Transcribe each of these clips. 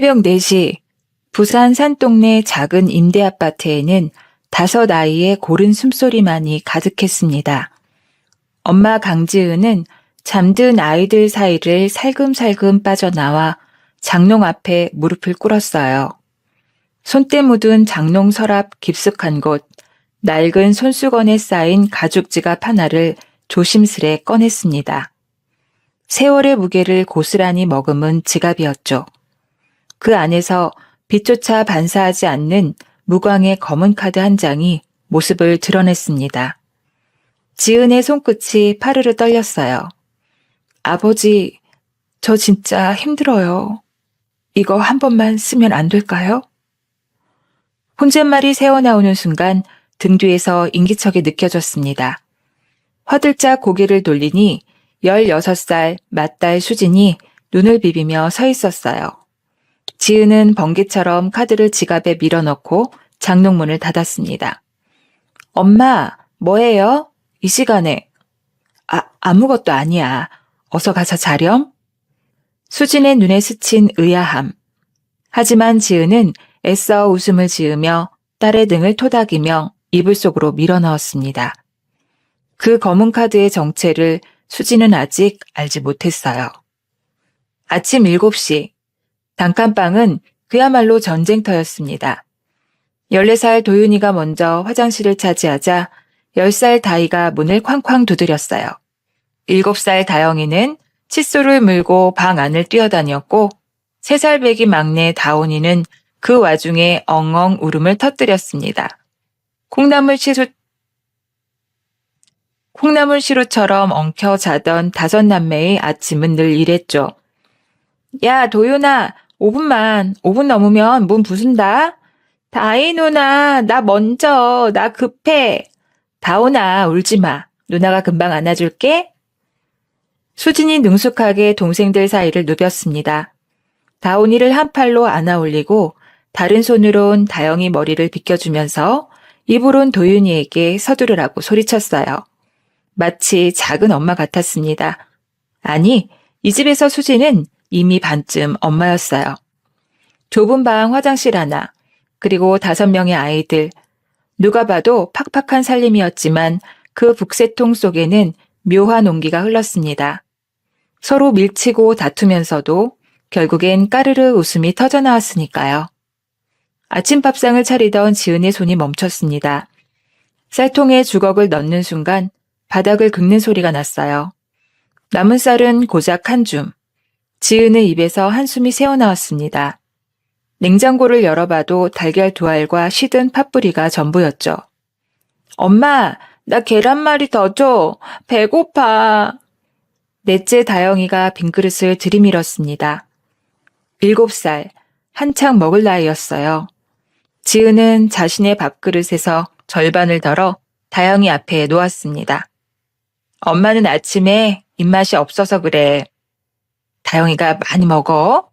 새벽 4시 부산 산동네 작은 임대아파트에는 5아이의 고른 숨소리만이 가득했습니다. 엄마 강지은은 잠든 아이들 사이를 살금살금 빠져나와 장롱 앞에 무릎을 꿇었어요. 손때 묻은 장롱 서랍 깊숙한 곳, 낡은 손수건에 쌓인 가죽 지갑 하나를 조심스레 꺼냈습니다. 세월의 무게를 고스란히 머금은 지갑이었죠. 그 안에서 빛조차 반사하지 않는 무광의 검은 카드 한 장이 모습을 드러냈습니다. 지은의 손끝이 파르르 떨렸어요. 아버지, 저 진짜 힘들어요. 이거 한 번만 쓰면 안 될까요? 혼잣말이 새어나오는 순간 등 뒤에서 인기척이 느껴졌습니다. 화들짝 고개를 돌리니 16살 맏딸 수진이 눈을 비비며 서 있었어요. 지은은 번개처럼 카드를 지갑에 밀어넣고 장롱문을 닫았습니다. 엄마, 뭐해요? 이 시간에. 아무것도 아니야. 어서 가서 자렴? 수진의 눈에 스친 의아함. 하지만 지은은 애써 웃음을 지으며 딸의 등을 토닥이며 이불 속으로 밀어넣었습니다. 그 검은 카드의 정체를 수진은 아직 알지 못했어요. 아침 7시. 단칸방은 그야말로 전쟁터였습니다. 14살 도윤이가 먼저 화장실을 차지하자 10살 다희가 문을 쾅쾅 두드렸어요. 7살 다영이는 칫솔을 물고 방 안을 뛰어다녔고 3살 배기 막내 다온이는 그 와중에 엉엉 울음을 터뜨렸습니다. 콩나물 시루처럼 엉켜 자던 5남매의 아침은 늘 이랬죠. 야, 도윤아, 5분 넘으면 문 부순다. 다희 누나, 나 먼저, 나 급해. 다온아, 울지 마. 누나가 금방 안아줄게. 수진이 능숙하게 동생들 사이를 누볐습니다. 다온이를 한 팔로 안아 올리고 다른 손으론 다영이 머리를 비껴주면서 입으론 도윤이에게 서두르라고 소리쳤어요. 마치 작은 엄마 같았습니다. 아니, 이 집에서 수진은 이미 반쯤 엄마였어요. 좁은 방 화장실 하나, 그리고 5명의 아이들. 누가 봐도 팍팍한 살림이었지만 그 북새통 속에는 묘한 온기가 흘렀습니다. 서로 밀치고 다투면서도 결국엔 까르르 웃음이 터져나왔으니까요. 아침밥상을 차리던 지은의 손이 멈췄습니다. 쌀통에 주걱을 넣는 순간 바닥을 긁는 소리가 났어요. 남은 쌀은 고작 한 줌. 지은의 입에서 한숨이 새어나왔습니다. 냉장고를 열어봐도 달걀 2알과 시든 팥뿌리가 전부였죠. 엄마, 나 계란말이 더 줘. 배고파. 넷째 다영이가 빈 그릇을 들이밀었습니다. 7살, 한창 먹을 나이였어요. 지은은 자신의 밥그릇에서 절반을 덜어 다영이 앞에 놓았습니다. 엄마는 아침에 입맛이 없어서 그래. 다영이가 많이 먹어?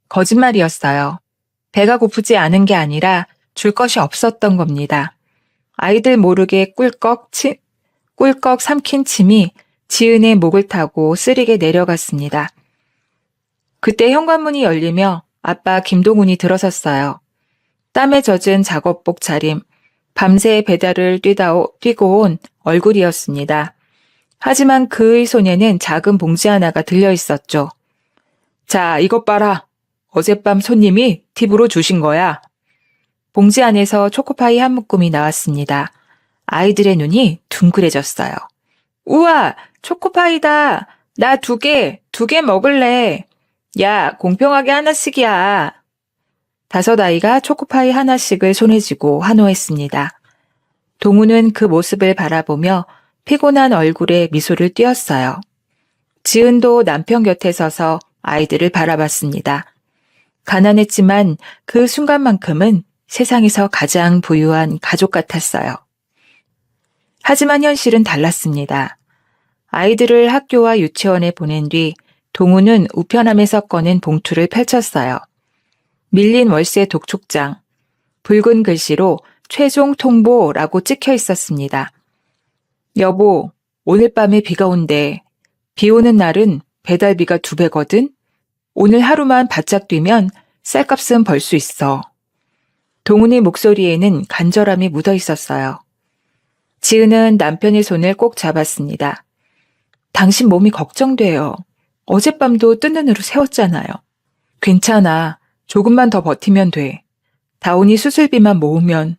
거짓말이었어요. 배가 고프지 않은 게 아니라 줄 것이 없었던 겁니다. 아이들 모르게 꿀꺽 삼킨 침이 지은의 목을 타고 쓰리게 내려갔습니다. 그때 현관문이 열리며 아빠 김동훈이 들어섰어요. 땀에 젖은 작업복 차림, 밤새 배달을 뛰고 온 얼굴이었습니다. 하지만 그의 손에는 작은 봉지 하나가 들려 있었죠. 자, 이것 봐라. 어젯밤 손님이 팁으로 주신 거야. 봉지 안에서 초코파이 한 묶음이 나왔습니다. 아이들의 눈이 둥그레졌어요. 우와, 초코파이다. 나 2개 먹을래. 야, 공평하게 하나씩이야. 5아이가 초코파이 하나씩을 손에 쥐고 환호했습니다. 동우는 그 모습을 바라보며 피곤한 얼굴에 미소를 띄었어요. 지은도 남편 곁에 서서 아이들을 바라봤습니다. 가난했지만 그 순간만큼은 세상에서 가장 부유한 가족 같았어요. 하지만 현실은 달랐습니다. 아이들을 학교와 유치원에 보낸 뒤 동우는 우편함에서 꺼낸 봉투를 펼쳤어요. 밀린 월세 독촉장, 붉은 글씨로 최종 통보라고 찍혀 있었습니다. 여보, 오늘 밤에 비가 온대. 비 오는 날은 배달비가 2배거든? 오늘 하루만 바짝 뛰면 쌀값은 벌 수 있어. 동훈의 목소리에는 간절함이 묻어 있었어요. 지은은 남편의 손을 꼭 잡았습니다. 당신 몸이 걱정돼요. 어젯밤도 뜬 눈으로 세웠잖아요. 괜찮아. 조금만 더 버티면 돼. 다온이 수술비만 모으면.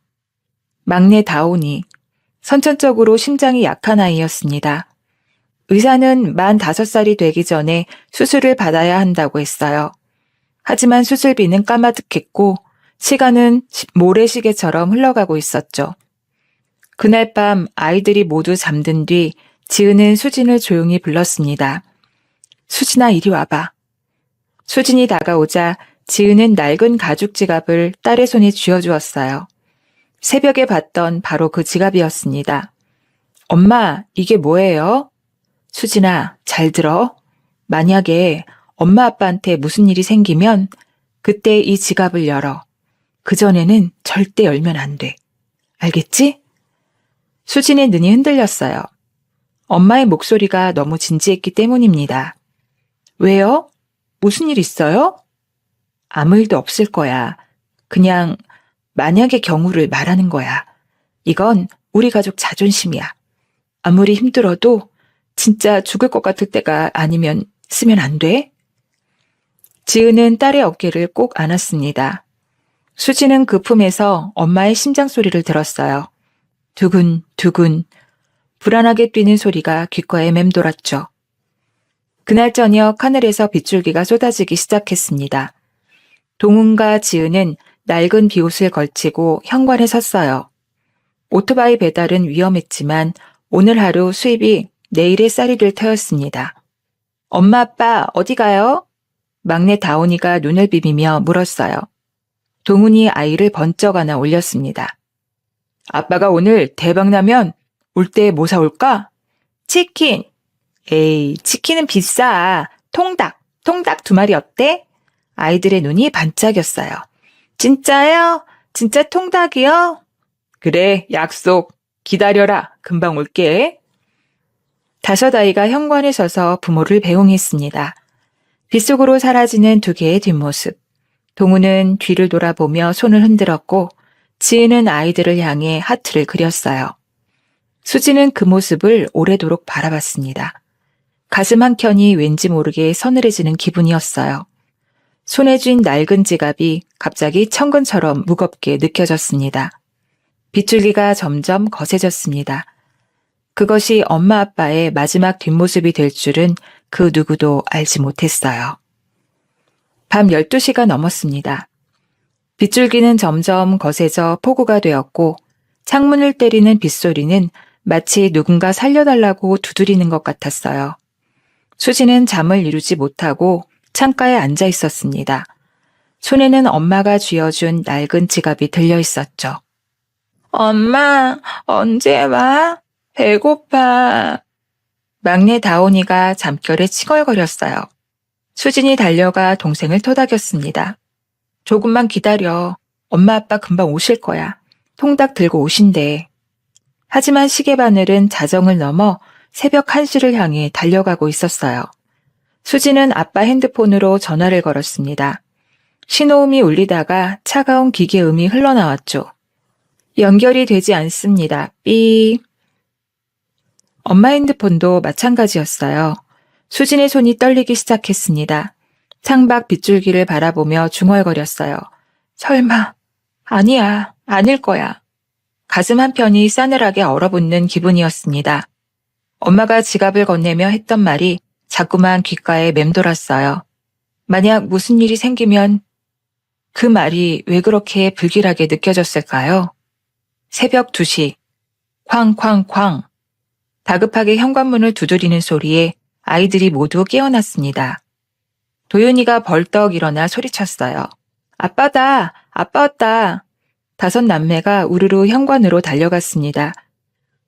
막내 다온이 선천적으로 심장이 약한 아이였습니다. 의사는 만 5살이 되기 전에 수술을 받아야 한다고 했어요. 하지만 수술비는 까마득했고 시간은 모래시계처럼 흘러가고 있었죠. 그날 밤 아이들이 모두 잠든 뒤 지은은 수진을 조용히 불렀습니다. 수진아, 이리 와봐. 수진이 다가오자 지은은 낡은 가죽 지갑을 딸의 손에 쥐어주었어요. 새벽에 봤던 바로 그 지갑이었습니다. 엄마, 이게 뭐예요? 수진아, 잘 들어. 만약에 엄마 아빠한테 무슨 일이 생기면 그때 이 지갑을 열어. 그전에는 절대 열면 안 돼. 알겠지? 수진의 눈이 흔들렸어요. 엄마의 목소리가 너무 진지했기 때문입니다. 왜요? 무슨 일 있어요? 아무 일도 없을 거야. 그냥 만약의 경우를 말하는 거야. 이건 우리 가족 자존심이야. 아무리 힘들어도 진짜 죽을 것 같을 때가 아니면 쓰면 안 돼? 지은은 딸의 어깨를 꼭 안았습니다. 수지는 그 품에서 엄마의 심장 소리를 들었어요. 두근두근 불안하게 뛰는 소리가 귓가에 맴돌았죠. 그날 저녁 하늘에서 빗줄기가 쏟아지기 시작했습니다. 동훈과 지은은 낡은 비옷을 걸치고 현관에 섰어요. 오토바이 배달은 위험했지만 오늘 하루 수입이 내일의 쌀이 될 터였습니다. 엄마 아빠 어디 가요? 막내 다온이가 눈을 비비며 물었어요. 동훈이 아이를 번쩍 안아 올렸습니다. 아빠가 오늘 대박나면 올 때 뭐 사올까? 치킨. 에이, 치킨은 비싸. 통닭 2마리 어때? 아이들의 눈이 반짝였어요. 진짜요? 진짜 통닭이요? 그래, 약속. 기다려라. 금방 올게. 5 아이가 현관에 서서 부모를 배웅했습니다. 빗속으로 사라지는 2개의 뒷모습. 동우는 뒤를 돌아보며 손을 흔들었고 지은은 아이들을 향해 하트를 그렸어요. 수지는 그 모습을 오래도록 바라봤습니다. 가슴 한켠이 왠지 모르게 서늘해지는 기분이었어요. 손에 쥔 낡은 지갑이 갑자기 천근처럼 무겁게 느껴졌습니다. 빗줄기가 점점 거세졌습니다. 그것이 엄마 아빠의 마지막 뒷모습이 될 줄은 그 누구도 알지 못했어요. 밤 12시가 넘었습니다. 빗줄기는 점점 거세져 폭우가 되었고 창문을 때리는 빗소리는 마치 누군가 살려달라고 두드리는 것 같았어요. 수지는 잠을 이루지 못하고 창가에 앉아 있었습니다. 손에는 엄마가 쥐어준 낡은 지갑이 들려 있었죠. 엄마, 언제 와? 배고파. 막내 다온이가 잠결에 칭얼거렸어요. 수진이 달려가 동생을 토닥였습니다. 조금만 기다려. 엄마 아빠 금방 오실 거야. 통닭 들고 오신대. 하지만 시계바늘은 자정을 넘어 새벽 1시를 향해 달려가고 있었어요. 수지는 아빠 핸드폰으로 전화를 걸었습니다. 신호음이 울리다가 차가운 기계음이 흘러나왔죠. 연결이 되지 않습니다. 삐. 엄마 핸드폰도 마찬가지였어요. 수진의 손이 떨리기 시작했습니다. 창밖 빗줄기를 바라보며 중얼거렸어요. 설마, 아니야, 아닐 거야. 가슴 한편이 싸늘하게 얼어붙는 기분이었습니다. 엄마가 지갑을 건네며 했던 말이 자꾸만 귓가에 맴돌았어요. 만약 무슨 일이 생기면 그 말이 왜 그렇게 불길하게 느껴졌을까요? 새벽 2시, 쾅쾅쾅. 다급하게 현관문을 두드리는 소리에 아이들이 모두 깨어났습니다. 도윤이가 벌떡 일어나 소리쳤어요. 아빠다! 아빠 왔다! 5 남매가 우르르 현관으로 달려갔습니다.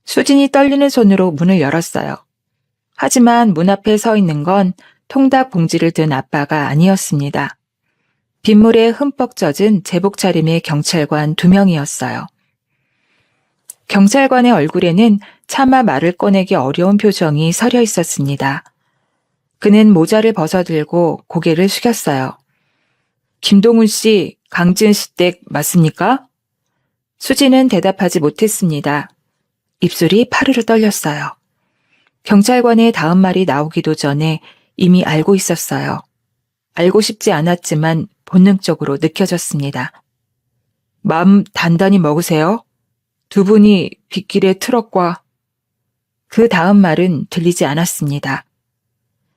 수진이 떨리는 손으로 문을 열었어요. 하지만 문 앞에 서 있는 건 통닭 봉지를 든 아빠가 아니었습니다. 빗물에 흠뻑 젖은 제복 차림의 경찰관 2명이었어요. 경찰관의 얼굴에는 차마 말을 꺼내기 어려운 표정이 서려 있었습니다. 그는 모자를 벗어들고 고개를 숙였어요. 김동훈 씨, 강지은 씨 댁 맞습니까? 수지는 대답하지 못했습니다. 입술이 파르르 떨렸어요. 경찰관의 다음 말이 나오기도 전에 이미 알고 있었어요. 알고 싶지 않았지만 본능적으로 느껴졌습니다. 마음 단단히 먹으세요. 두 분이 빗길의 트럭과 그 다음 말은 들리지 않았습니다.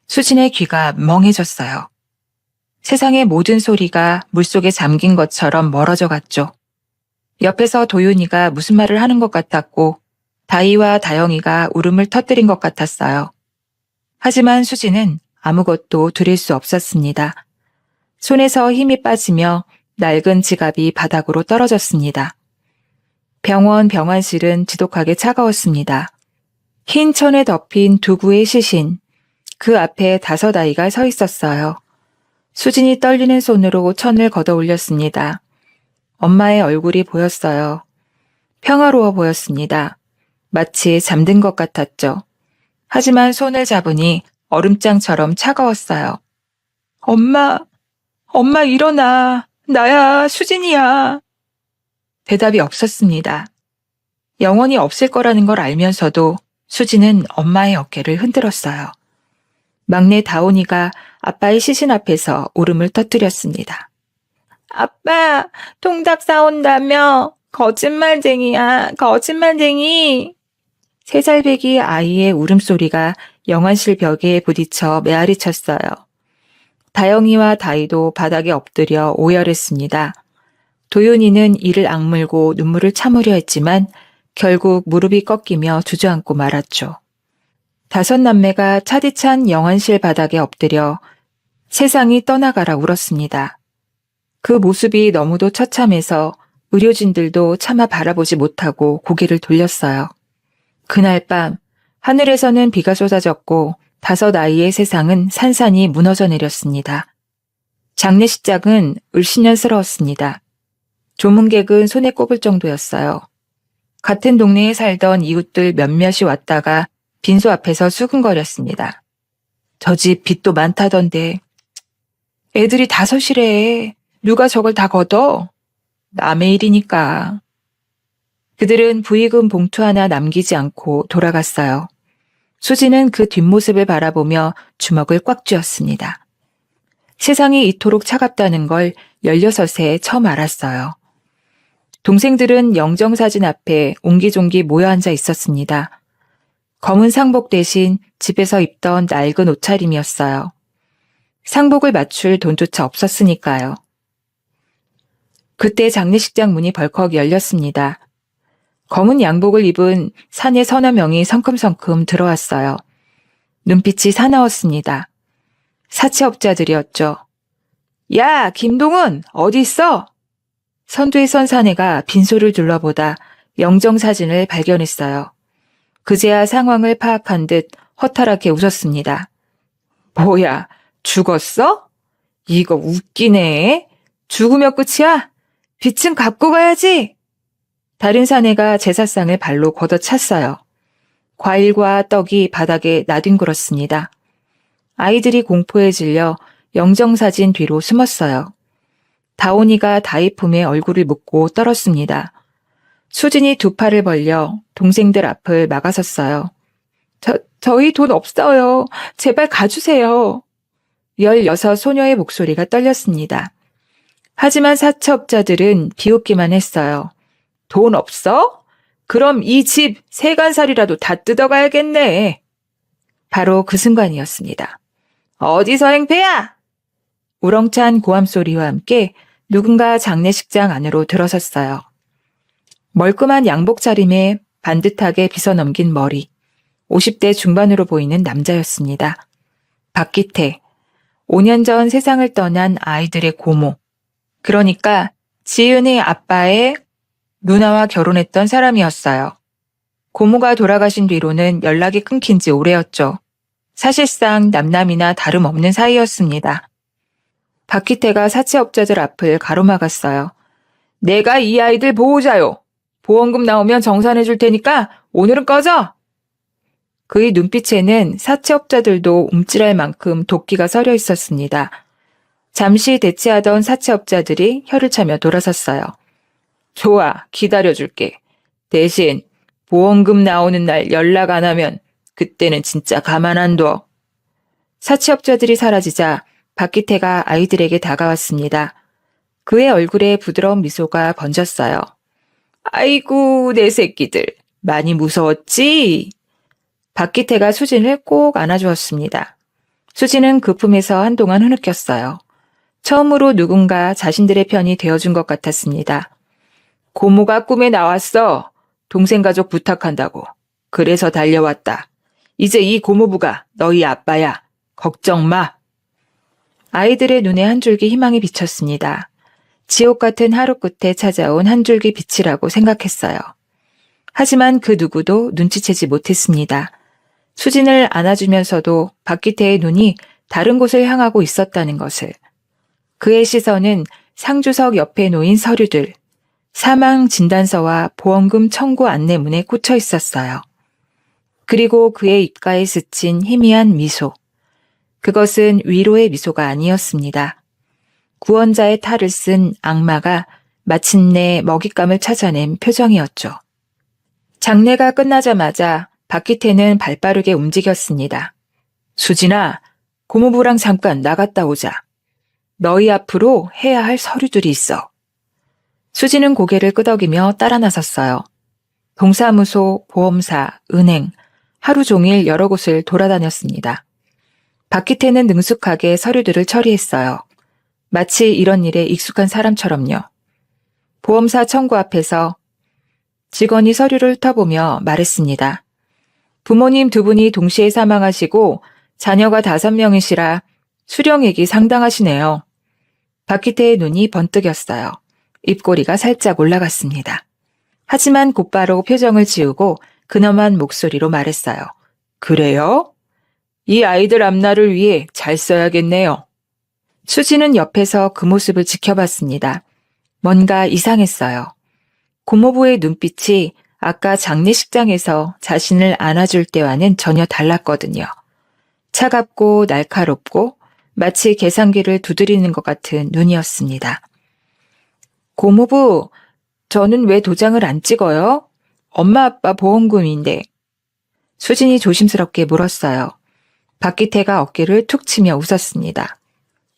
수진의 귀가 멍해졌어요. 세상의 모든 소리가 물속에 잠긴 것처럼 멀어져 갔죠. 옆에서 도윤이가 무슨 말을 하는 것 같았고 다희와 다영이가 울음을 터뜨린 것 같았어요. 하지만 수지는 아무것도 들을 수 없었습니다. 손에서 힘이 빠지며 낡은 지갑이 바닥으로 떨어졌습니다. 병원 병환실은 지독하게 차가웠습니다. 흰 천에 덮인 두구의 시신, 그 앞에 5 아이가 서 있었어요. 수진이 떨리는 손으로 천을 걷어 올렸습니다. 엄마의 얼굴이 보였어요. 평화로워 보였습니다. 마치 잠든 것 같았죠. 하지만 손을 잡으니 얼음장처럼 차가웠어요. 엄마 일어나. 나야, 수진이야. 대답이 없었습니다. 영원히 없을 거라는 걸 알면서도 수진은 엄마의 어깨를 흔들었어요. 막내 다온이가 아빠의 시신 앞에서 울음을 터뜨렸습니다. 아빠, 통닭 사온다며? 거짓말쟁이야, 거짓말쟁이. 3살배기 아이의 울음소리가 영안실 벽에 부딪혀 메아리 쳤어요. 다영이와 다희도 바닥에 엎드려 오열했습니다. 도윤이는 이를 악물고 눈물을 참으려 했지만 결국 무릎이 꺾이며 주저앉고 말았죠. 5 남매가 차디찬 영안실 바닥에 엎드려 세상이 떠나가라 울었습니다. 그 모습이 너무도 처참해서 의료진들도 차마 바라보지 못하고 고개를 돌렸어요. 그날 밤 하늘에서는 비가 쏟아졌고 5 아이의 세상은 산산이 무너져 내렸습니다. 장례식장은 을씨년스러웠습니다. 조문객은 손에 꼽을 정도였어요. 같은 동네에 살던 이웃들 몇몇이 왔다가 빈소 앞에서 수근거렸습니다. 저 집 빚도 많다던데. 애들이 5이래. 누가 저걸 다 걷어? 남의 일이니까. 그들은 부의금 봉투 하나 남기지 않고 돌아갔어요. 수지는 그 뒷모습을 바라보며 주먹을 꽉 쥐었습니다. 세상이 이토록 차갑다는 걸 16에 처음 알았어요. 동생들은 영정사진 앞에 옹기종기 모여 앉아 있었습니다. 검은 상복 대신 집에서 입던 낡은 옷차림이었어요. 상복을 맞출 돈조차 없었으니까요. 그때 장례식장 문이 벌컥 열렸습니다. 검은 양복을 입은 사내 서너 명이 성큼성큼 들어왔어요. 눈빛이 사나웠습니다. 사채업자들이었죠. 야, 김동훈, 어디 있어? 선두에 선 사내가 빈소를 둘러보다 영정사진을 발견했어요. 그제야 상황을 파악한 듯 허탈하게 웃었습니다. 뭐야, 죽었어? 이거 웃기네. 죽으면 끝이야? 빚은 갚고 가야지. 다른 사내가 제사상을 발로 걷어찼어요. 과일과 떡이 바닥에 나뒹굴었습니다. 아이들이 공포에 질려 영정사진 뒤로 숨었어요. 다온이가 다희 품에 얼굴을 묻고 떨었습니다. 수진이 2 팔을 벌려 동생들 앞을 막아섰어요. 저희 돈 없어요. 제발 가주세요. 16 소녀의 목소리가 떨렸습니다. 하지만 사채업자들은 비웃기만 했어요. 돈 없어? 그럼 이 집 세간살이라도 다 뜯어가야겠네. 바로 그 순간이었습니다. 어디서 행패야? 우렁찬 고함 소리와 함께 누군가 장례식장 안으로 들어섰어요. 멀끔한 양복 차림에 반듯하게 빗어넘긴 머리, 50대 중반으로 보이는 남자였습니다. 박기태, 5년 전 세상을 떠난 아이들의 고모, 그러니까 지은의 아빠의 누나와 결혼했던 사람이었어요. 고모가 돌아가신 뒤로는 연락이 끊긴 지 오래였죠. 사실상 남남이나 다름없는 사이였습니다. 박기태가 사채업자들 앞을 가로막았어요. 내가 이 아이들 보호자요. 보험금 나오면 정산해 줄 테니까 오늘은 꺼져. 그의 눈빛에는 사채업자들도 움찔할 만큼 도끼가 서려 있었습니다. 잠시 대치하던 사채업자들이 혀를 차며 돌아섰어요. 좋아, 기다려줄게. 대신 보험금 나오는 날 연락 안 하면 그때는 진짜 가만 안 둬. 사채업자들이 사라지자 박기태가 아이들에게 다가왔습니다. 그의 얼굴에 부드러운 미소가 번졌어요. 아이고, 내 새끼들. 많이 무서웠지? 박기태가 수진을 꼭 안아주었습니다. 수진은 그 품에서 한동안 흐느꼈어요. 처음으로 누군가 자신들의 편이 되어준 것 같았습니다. 고모가 꿈에 나왔어. 동생 가족 부탁한다고. 그래서 달려왔다. 이제 이 고모부가 너희 아빠야. 걱정 마. 아이들의 눈에 한 줄기 희망이 비쳤습니다. 지옥 같은 하루 끝에 찾아온 한 줄기 빛이라고 생각했어요. 하지만 그 누구도 눈치채지 못했습니다. 수진을 안아주면서도 박기태의 눈이 다른 곳을 향하고 있었다는 것을. 그의 시선은 상주석 옆에 놓인 서류들, 사망 진단서와 보험금 청구 안내문에 꽂혀 있었어요. 그리고 그의 입가에 스친 희미한 미소. 그것은 위로의 미소가 아니었습니다. 구원자의 탈을 쓴 악마가 마침내 먹잇감을 찾아낸 표정이었죠. 장례가 끝나자마자 박기태는 발빠르게 움직였습니다. 수진아, 고모부랑 잠깐 나갔다 오자. 너희 앞으로 해야 할 서류들이 있어. 수진은 고개를 끄덕이며 따라 나섰어요. 동사무소, 보험사, 은행, 하루 종일 여러 곳을 돌아다녔습니다. 박기태는 능숙하게 서류들을 처리했어요. 마치 이런 일에 익숙한 사람처럼요. 보험사 청구 앞에서 직원이 서류를 훑어보며 말했습니다. 부모님 두 분이 동시에 사망하시고 자녀가 5명이시라 수령액이 상당하시네요. 박기태의 눈이 번뜩였어요. 입꼬리가 살짝 올라갔습니다. 하지만 곧바로 표정을 지우고 근엄한 목소리로 말했어요. 그래요? 이 아이들 앞날을 위해 잘 써야겠네요. 수지는 옆에서 그 모습을 지켜봤습니다. 뭔가 이상했어요. 고모부의 눈빛이 아까 장례식장에서 자신을 안아줄 때와는 전혀 달랐거든요. 차갑고 날카롭고 마치 계산기를 두드리는 것 같은 눈이었습니다. 고모부, 저는 왜 도장을 안 찍어요? 엄마 아빠 보험금인데. 수진이 조심스럽게 물었어요. 박기태가 어깨를 툭 치며 웃었습니다.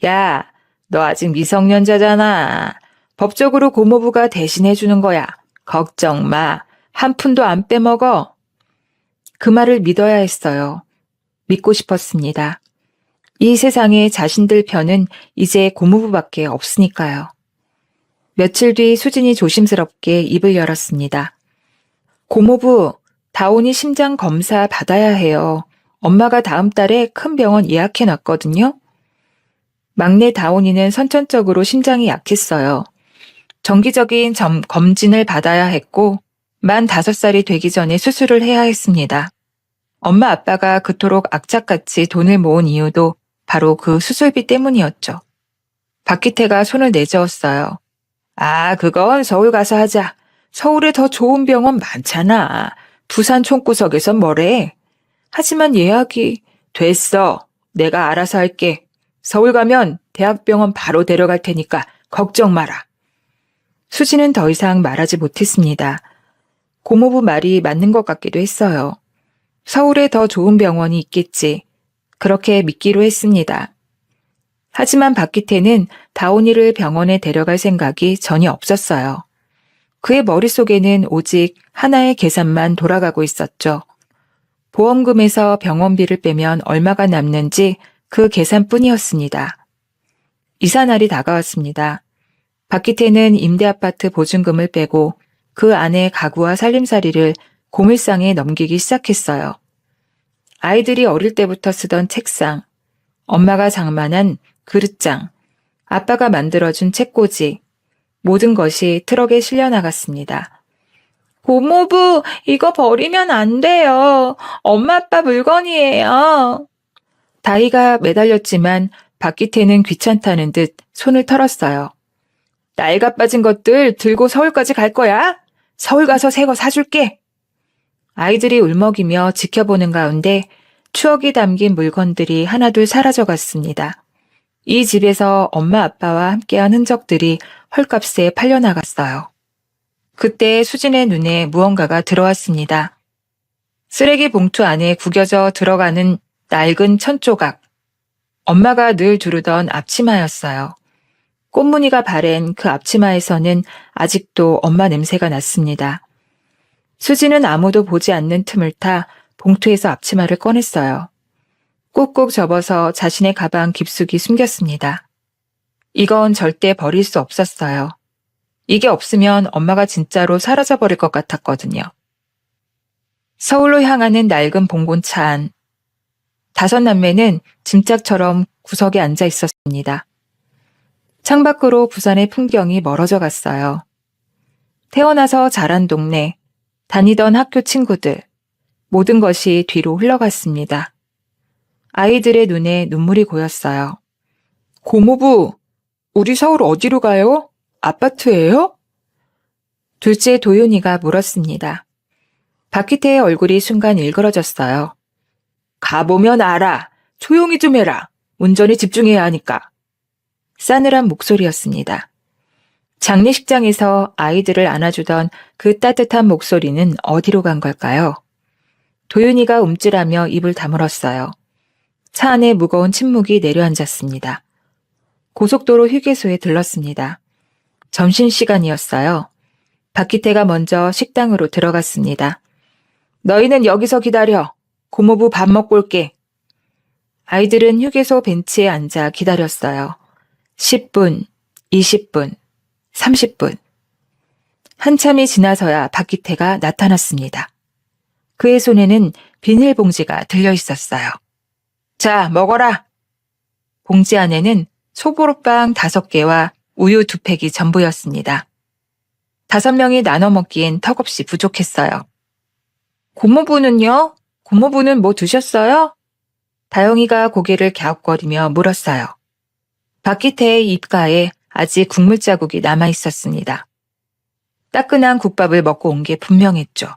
야, 너 아직 미성년자잖아. 법적으로 고모부가 대신해주는 거야. 걱정 마. 한 푼도 안 빼먹어. 그 말을 믿어야 했어요. 믿고 싶었습니다. 이 세상에 자신들 편은 이제 고모부밖에 없으니까요. 며칠 뒤 수진이 조심스럽게 입을 열었습니다. 고모부, 다온이 심장 검사 받아야 해요. 엄마가 다음 달에 큰 병원 예약해놨거든요. 막내 다온이는 선천적으로 심장이 약했어요. 정기적인 검진을 받아야 했고 만 5살이 되기 전에 수술을 해야 했습니다. 엄마 아빠가 그토록 악착같이 돈을 모은 이유도 바로 그 수술비 때문이었죠. 박기태가 손을 내저었어요. 아, 그건 서울 가서 하자. 서울에 더 좋은 병원 많잖아. 부산 총구석에선 뭐래? 하지만 예약이 됐어. 내가 알아서 할게. 서울 가면 대학병원 바로 데려갈 테니까 걱정 마라. 수지는 더 이상 말하지 못했습니다. 고모부 말이 맞는 것 같기도 했어요. 서울에 더 좋은 병원이 있겠지. 그렇게 믿기로 했습니다. 하지만 박기태는 다온이를 병원에 데려갈 생각이 전혀 없었어요. 그의 머릿속에는 오직 하나의 계산만 돌아가고 있었죠. 보험금에서 병원비를 빼면 얼마가 남는지 그 계산뿐이었습니다. 이사날이 다가왔습니다. 박기태는 임대아파트 보증금을 빼고 그 안에 가구와 살림살이를 고물상에 넘기기 시작했어요. 아이들이 어릴 때부터 쓰던 책상, 엄마가 장만한 그릇장, 아빠가 만들어준 책꽂이, 모든 것이 트럭에 실려나갔습니다. 고모부, 이거 버리면 안 돼요. 엄마 아빠 물건이에요. 다이가 매달렸지만 박기태는 귀찮다는 듯 손을 털었어요. 낡아 빠진 것들 들고 서울까지 갈 거야? 서울 가서 새 거 사줄게. 아이들이 울먹이며 지켜보는 가운데 추억이 담긴 물건들이 하나둘 사라져갔습니다. 이 집에서 엄마 아빠와 함께한 흔적들이 헐값에 팔려나갔어요. 그때 수진의 눈에 무언가가 들어왔습니다. 쓰레기 봉투 안에 구겨져 들어가는 낡은 천조각. 엄마가 늘 두르던 앞치마였어요. 꽃무늬가 바랜 그 앞치마에서는 아직도 엄마 냄새가 났습니다. 수지는 아무도 보지 않는 틈을 타 봉투에서 앞치마를 꺼냈어요. 꾹꾹 접어서 자신의 가방 깊숙이 숨겼습니다. 이건 절대 버릴 수 없었어요. 이게 없으면 엄마가 진짜로 사라져버릴 것 같았거든요. 서울로 향하는 낡은 봉곤차 안. 5남매는 짐짝처럼 구석에 앉아 있었습니다. 창밖으로 부산의 풍경이 멀어져 갔어요. 태어나서 자란 동네, 다니던 학교 친구들, 모든 것이 뒤로 흘러갔습니다. 아이들의 눈에 눈물이 고였어요. 고모부, 우리 서울 어디로 가요? 아파트예요? 둘째 도윤이가 물었습니다. 박희태의 얼굴이 순간 일그러졌어요. 가보면 알아. 조용히 좀 해라. 운전에 집중해야 하니까. 싸늘한 목소리였습니다. 장례식장에서 아이들을 안아주던 그 따뜻한 목소리는 어디로 간 걸까요? 도윤이가 움찔하며 입을 다물었어요. 차 안에 무거운 침묵이 내려앉았습니다. 고속도로 휴게소에 들렀습니다. 점심시간이었어요. 박희태가 먼저 식당으로 들어갔습니다. 너희는 여기서 기다려. 고모부 밥 먹고 올게. 아이들은 휴게소 벤치에 앉아 기다렸어요. 10분, 20분, 30분. 한참이 지나서야 박희태가 나타났습니다. 그의 손에는 비닐봉지가 들려 있었어요. 자, 먹어라. 봉지 안에는 소보로빵 5개와 우유 2팩이 전부였습니다. 5명이 나눠 먹기엔 턱없이 부족했어요. 고모부는요? 고모부는 뭐 드셨어요? 다영이가 고개를 갸웃거리며 물었어요. 박희태의 입가에 아직 국물 자국이 남아 있었습니다. 따끈한 국밥을 먹고 온 게 분명했죠.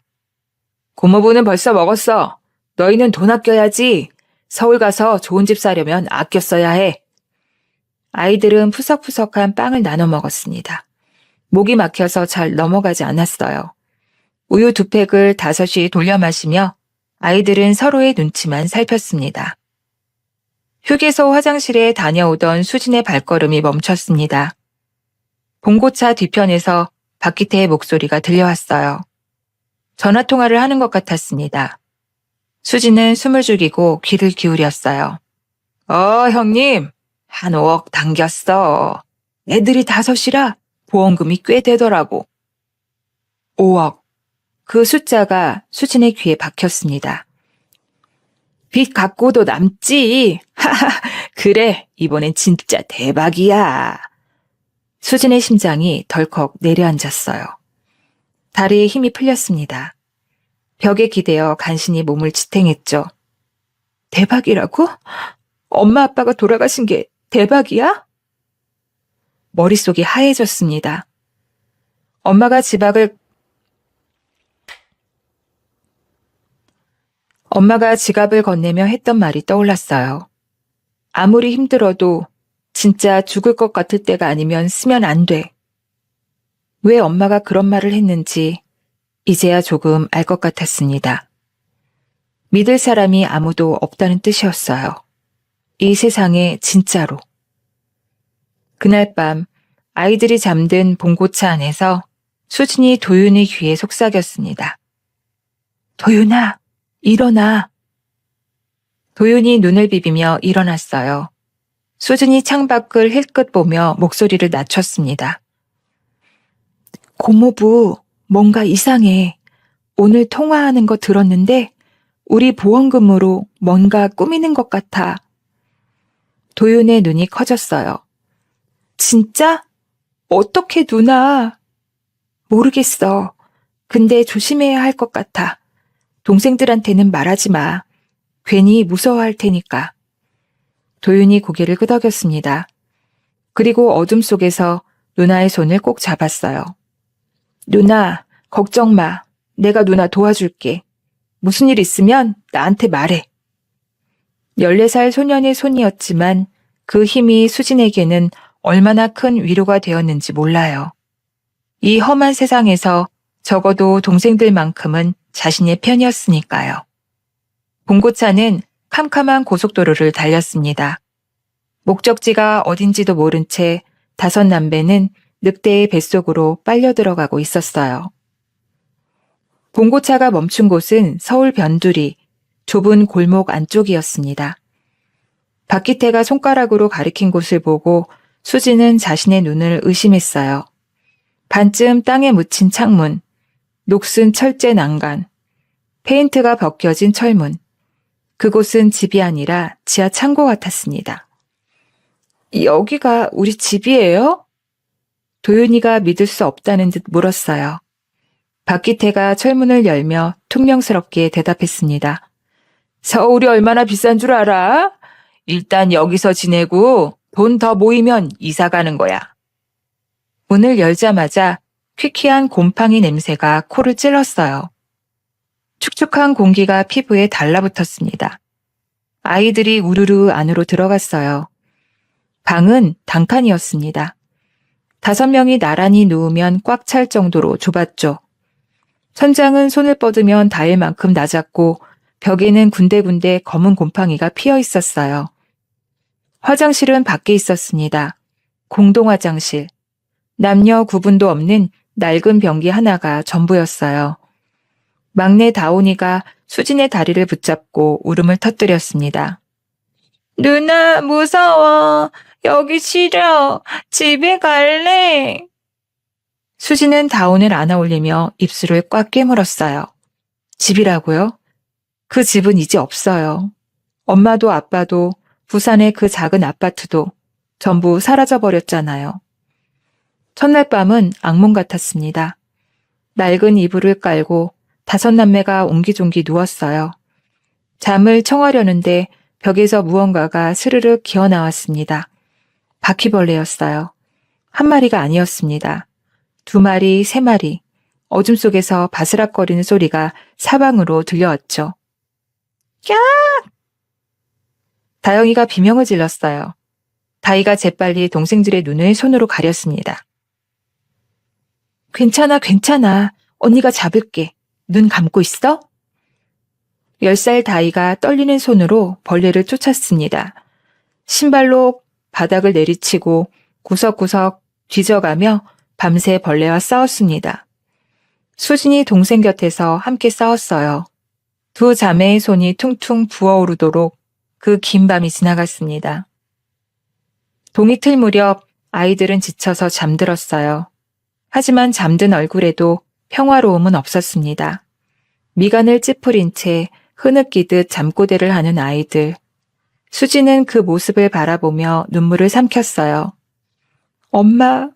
고모부는 벌써 먹었어. 너희는 돈 아껴야지. 서울 가서 좋은 집 사려면 아껴 써야 해. 아이들은 푸석푸석한 빵을 나눠 먹었습니다. 목이 막혀서 잘 넘어가지 않았어요. 우유 2팩을 5이 돌려 마시며 아이들은 서로의 눈치만 살폈습니다. 휴게소 화장실에 다녀오던 수진의 발걸음이 멈췄습니다. 봉고차 뒤편에서 박희태의 목소리가 들려왔어요. 전화통화를 하는 것 같았습니다. 수진은 숨을 죽이고 귀를 기울였어요. 형님, 한 5억 당겼어. 애들이 5이라 보험금이 꽤 되더라고. 5억. 그 숫자가 수진의 귀에 박혔습니다. 빚 갖고도 남지. 하하, 그래, 이번엔 진짜 대박이야. 수진의 심장이 덜컥 내려앉았어요. 다리에 힘이 풀렸습니다. 벽에 기대어 간신히 몸을 지탱했죠. 대박이라고? 엄마 아빠가 돌아가신 게 대박이야? 머릿속이 하얘졌습니다. 엄마가 지갑을 건네며 했던 말이 떠올랐어요. 아무리 힘들어도 진짜 죽을 것 같을 때가 아니면 쓰면 안 돼. 왜 엄마가 그런 말을 했는지 이제야 조금 알 것 같았습니다. 믿을 사람이 아무도 없다는 뜻이었어요. 이 세상에 진짜로. 그날 밤 아이들이 잠든 봉고차 안에서 수진이 도윤의 귀에 속삭였습니다. 도윤아, 일어나. 도윤이 눈을 비비며 일어났어요. 수진이 창밖을 힐끗 보며 목소리를 낮췄습니다. 고모부, 뭔가 이상해. 오늘 통화하는 거 들었는데 우리 보험금으로 뭔가 꾸미는 것 같아. 도윤의 눈이 커졌어요. 진짜? 어떻게 누나? 모르겠어. 근데 조심해야 할 것 같아. 동생들한테는 말하지 마. 괜히 무서워할 테니까. 도윤이 고개를 끄덕였습니다. 그리고 어둠 속에서 누나의 손을 꼭 잡았어요. 누나, 걱정 마. 내가 누나 도와줄게. 무슨 일 있으면 나한테 말해. 14살 소년의 손이었지만 그 힘이 수진에게는 얼마나 큰 위로가 되었는지 몰라요. 이 험한 세상에서 적어도 동생들만큼은 자신의 편이었으니까요. 봉고차는 캄캄한 고속도로를 달렸습니다. 목적지가 어딘지도 모른 채 5남배는 늑대의 뱃속으로 빨려 들어가고 있었어요. 봉고차가 멈춘 곳은 서울 변두리, 좁은 골목 안쪽이었습니다. 박기태가 손가락으로 가리킨 곳을 보고 수지는 자신의 눈을 의심했어요. 반쯤 땅에 묻힌 창문, 녹슨 철제 난간, 페인트가 벗겨진 철문. 그곳은 집이 아니라 지하 창고 같았습니다. 여기가 우리 집이에요? 도윤이가 믿을 수 없다는 듯 물었어요. 박기태가 철문을 열며 퉁명스럽게 대답했습니다. 서울이 얼마나 비싼 줄 알아? 일단 여기서 지내고 돈 더 모이면 이사 가는 거야. 문을 열자마자 퀴퀴한 곰팡이 냄새가 코를 찔렀어요. 축축한 공기가 피부에 달라붙었습니다. 아이들이 우르르 안으로 들어갔어요. 방은 단칸이었습니다. 5명이 나란히 누우면 꽉 찰 정도로 좁았죠. 천장은 손을 뻗으면 닿을 만큼 낮았고 벽에는 군데군데 검은 곰팡이가 피어 있었어요. 화장실은 밖에 있었습니다. 공동 화장실. 남녀 구분도 없는 낡은 변기 하나가 전부였어요. 막내 다온이가 수진의 다리를 붙잡고 울음을 터뜨렸습니다. 누나, 무서워. 여기 싫어. 집에 갈래. 수진은 다온을 안아 올리며 입술을 꽉 깨물었어요. 집이라고요? 그 집은 이제 없어요. 엄마도 아빠도 부산의 그 작은 아파트도 전부 사라져버렸잖아요. 첫날 밤은 악몽 같았습니다. 낡은 이불을 깔고 5남매가 옹기종기 누웠어요. 잠을 청하려는데 벽에서 무언가가 스르륵 기어나왔습니다. 바퀴벌레였어요. 한 마리가 아니었습니다. 2마리, 3마리, 어둠 속에서 바스락거리는 소리가 사방으로 들려왔죠. 야! 다영이가 비명을 질렀어요. 다이가 재빨리 동생들의 눈을 손으로 가렸습니다. 괜찮아, 괜찮아. 언니가 잡을게. 눈 감고 있어? 10살 다이가 떨리는 손으로 벌레를 쫓았습니다. 신발로 바닥을 내리치고 구석구석 뒤져가며 밤새 벌레와 싸웠습니다. 수진이 동생 곁에서 함께 싸웠어요. 2 자매의 손이 퉁퉁 부어오르도록 그 긴 밤이 지나갔습니다. 동이 틀 무렵 아이들은 지쳐서 잠들었어요. 하지만 잠든 얼굴에도 평화로움은 없었습니다. 미간을 찌푸린 채 흐느끼듯 잠꼬대를 하는 아이들. 수지는 그 모습을 바라보며 눈물을 삼켰어요. 엄마,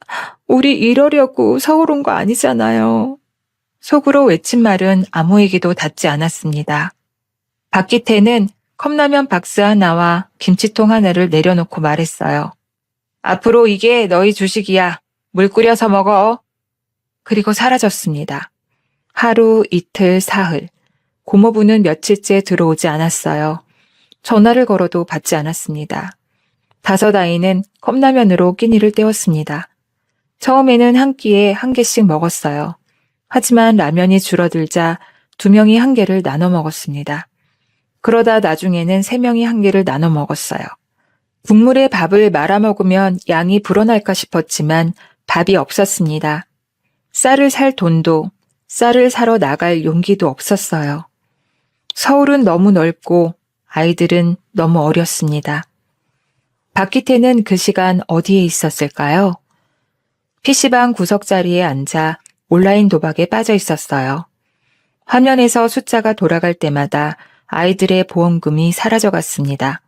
우리 이러려고 서울 온 거 아니잖아요. 속으로 외친 말은 아무에게도 닿지 않았습니다. 박기태는 컵라면 박스 하나와 김치통 하나를 내려놓고 말했어요. 앞으로 이게 너희 주식이야. 물 끓여서 먹어. 그리고 사라졌습니다. 하루, 이틀, 사흘. 고모부는 며칠째 들어오지 않았어요. 전화를 걸어도 받지 않았습니다. 5 아이는 컵라면으로 끼니를 때웠습니다. 처음에는 한 끼에 1개씩 먹었어요. 하지만 라면이 줄어들자 2명이 1개를 나눠 먹었습니다. 그러다 나중에는 3명이 1개를 나눠 먹었어요. 국물에 밥을 말아 먹으면 양이 불어날까 싶었지만 밥이 없었습니다. 쌀을 살 돈도, 쌀을 사러 나갈 용기도 없었어요. 서울은 너무 넓고 아이들은 너무 어렸습니다. 박기태는 그 시간 어디에 있었을까요? PC방 구석자리에 앉아 온라인 도박에 빠져 있었어요. 화면에서 숫자가 돌아갈 때마다 아이들의 보험금이 사라져갔습니다.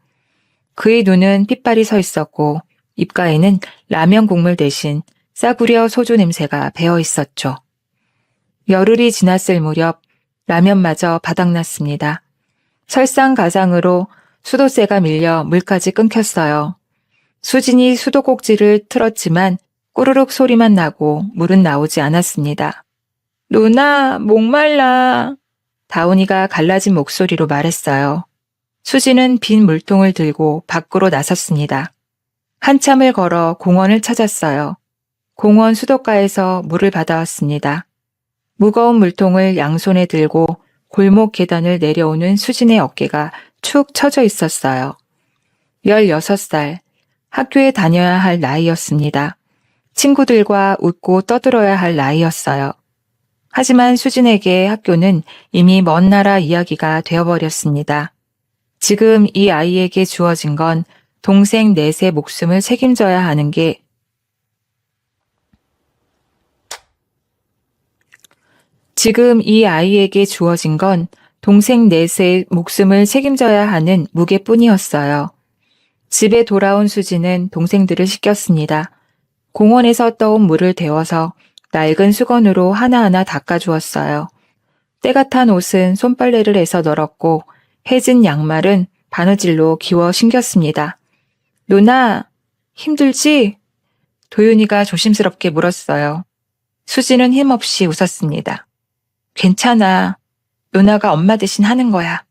그의 눈은 핏발이 서 있었고 입가에는 라면 국물 대신 싸구려 소주 냄새가 배어 있었죠. 열흘이 지났을 무렵 라면마저 바닥났습니다. 설상가상으로 수도세가 밀려 물까지 끊겼어요. 수진이 수도꼭지를 틀었지만 꾸르륵 소리만 나고 물은 나오지 않았습니다. 누나, 목말라. 다온이가 갈라진 목소리로 말했어요. 수지는 빈 물통을 들고 밖으로 나섰습니다. 한참을 걸어 공원을 찾았어요. 공원 수도가에서 물을 받아왔습니다. 무거운 물통을 양손에 들고 골목 계단을 내려오는 수진의 어깨가 축 처져 있었어요. 16살, 학교에 다녀야 할 나이였습니다. 친구들과 웃고 떠들어야 할 나이였어요. 하지만 수진에게 학교는 이미 먼 나라 이야기가 되어버렸습니다. 지금 이 아이에게 주어진 건 동생 넷의 목숨을 책임져야 하는 게 지금 이 아이에게 주어진 건 동생 넷의 목숨을 책임져야 하는 무게뿐이었어요. 집에 돌아온 수지는 동생들을 시켰습니다. 공원에서 떠온 물을 데워서 낡은 수건으로 하나하나 닦아주었어요. 때가 탄 옷은 손빨래를 해서 널었고 해진 양말은 바느질로 기워 신겼습니다. 누나, 힘들지? 도윤이가 조심스럽게 물었어요. 수지는 힘없이 웃었습니다. 괜찮아. 누나가 엄마 대신 하는 거야.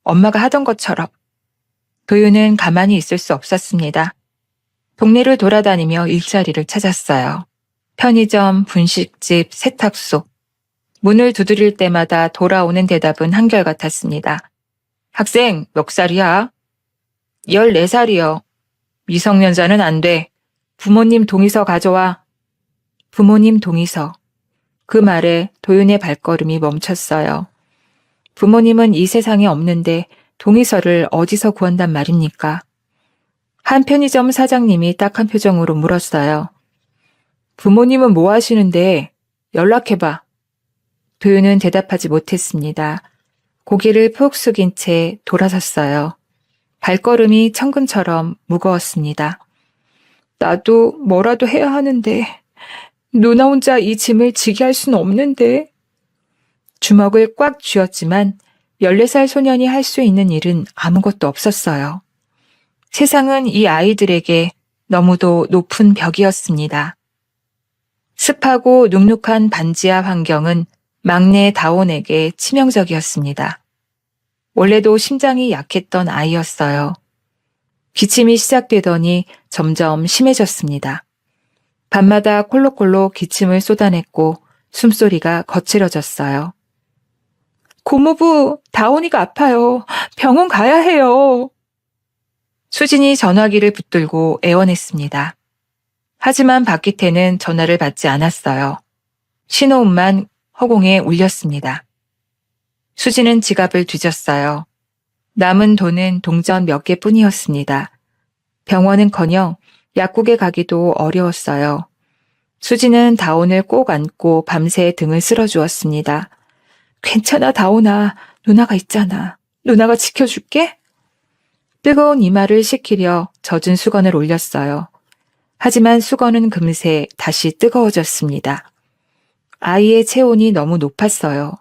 엄마가 하던 것처럼. 도윤은 가만히 있을 수 없었습니다. 동네를 돌아다니며 일자리를 찾았어요. 편의점, 분식집, 세탁소. 문을 두드릴 때마다 돌아오는 대답은 한결같았습니다. 학생, 몇 살이야? 14살이요. 미성년자는 안 돼. 부모님 동의서 가져와. 부모님 동의서. 그 말에 도윤의 발걸음이 멈췄어요. 부모님은 이 세상에 없는데 동의서를 어디서 구한단 말입니까? 한 편의점 사장님이 딱한 표정으로 물었어요. 부모님은 뭐 하시는데? 연락해봐. 도윤은 대답하지 못했습니다. 고개를 푹 숙인 채 돌아섰어요. 발걸음이 천근처럼 무거웠습니다. 나도 뭐라도 해야 하는데 누나 혼자 이 짐을 지게 할 수는 없는데. 주먹을 꽉 쥐었지만 14살 소년이 할 수 있는 일은 아무것도 없었어요. 세상은 이 아이들에게 너무도 높은 벽이었습니다. 습하고 눅눅한 반지하 환경은 막내 다온에게 치명적이었습니다. 원래도 심장이 약했던 아이였어요. 기침이 시작되더니 점점 심해졌습니다. 밤마다 콜록콜록 기침을 쏟아냈고 숨소리가 거칠어졌어요. 고모부, 다온이가 아파요. 병원 가야 해요. 수진이 전화기를 붙들고 애원했습니다. 하지만 박기태는 전화를 받지 않았어요. 신호음만 허공에 울렸습니다. 수진은 지갑을 뒤졌어요. 남은 돈은 동전 몇 개뿐이었습니다. 병원은커녕 약국에 가기도 어려웠어요. 수진은 다온을 꼭 안고 밤새 등을 쓸어주었습니다. 괜찮아, 다온아. 누나가 있잖아. 누나가 지켜줄게. 뜨거운 이마를 식히려 젖은 수건을 올렸어요. 하지만 수건은 금세 다시 뜨거워졌습니다. 아이의 체온이 너무 높았어요.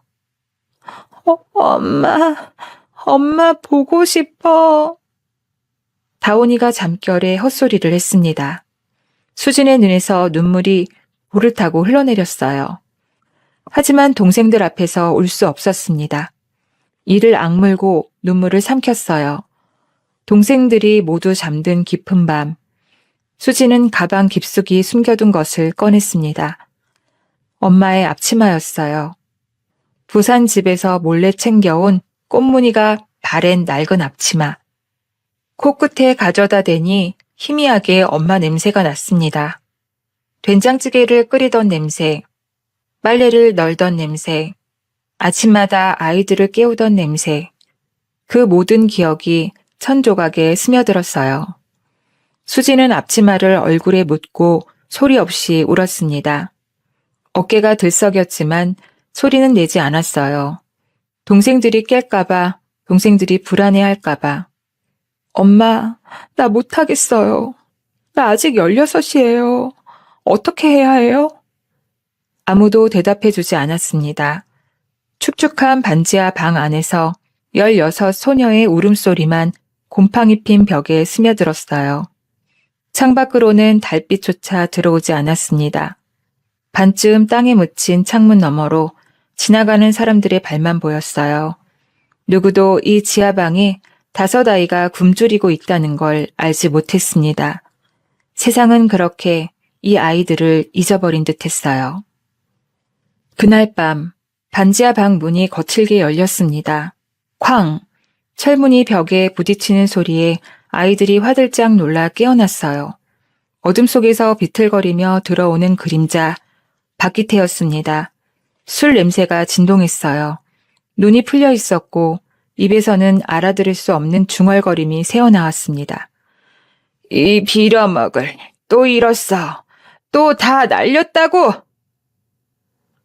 엄마 보고 싶어. 다온이가 잠결에 헛소리를 했습니다. 수진의 눈에서 눈물이 볼을 타고 흘러내렸어요. 하지만 동생들 앞에서 울 수 없었습니다. 이를 악물고 눈물을 삼켰어요. 동생들이 모두 잠든 깊은 밤, 수진은 가방 깊숙이 숨겨둔 것을 꺼냈습니다. 엄마의 앞치마였어요. 부산 집에서 몰래 챙겨온 꽃무늬가 바랜 낡은 앞치마. 코끝에 가져다 대니 희미하게 엄마 냄새가 났습니다. 된장찌개를 끓이던 냄새, 빨래를 널던 냄새, 아침마다 아이들을 깨우던 냄새, 그 모든 기억이 천조각에 스며들었어요. 수지는 앞치마를 얼굴에 묻고 소리 없이 울었습니다. 어깨가 들썩였지만 소리는 내지 않았어요. 동생들이 깰까봐, 동생들이 불안해할까봐. 엄마, 나 못하겠어요. 나 아직 16이에요. 어떻게 해야 해요? 아무도 대답해주지 않았습니다. 축축한 반지하 방 안에서 16 소녀의 울음소리만 곰팡이 핀 벽에 스며들었어요. 창밖으로는 달빛조차 들어오지 않았습니다. 반쯤 땅에 묻힌 창문 너머로 지나가는 사람들의 발만 보였어요. 누구도 이 지하방에 5아이가 굶주리고 있다는 걸 알지 못했습니다. 세상은 그렇게 이 아이들을 잊어버린 듯 했어요. 그날 밤 반지하 방 문이 거칠게 열렸습니다. 쾅! 철문이 벽에 부딪히는 소리에 아이들이 화들짝 놀라 깨어났어요. 어둠 속에서 비틀거리며 들어오는 그림자, 박기태였습니다. 술 냄새가 진동했어요. 눈이 풀려 있었고 입에서는 알아들을 수 없는 중얼거림이 새어나왔습니다. 이 빌어먹을, 또 잃었어. 또 다 날렸다고!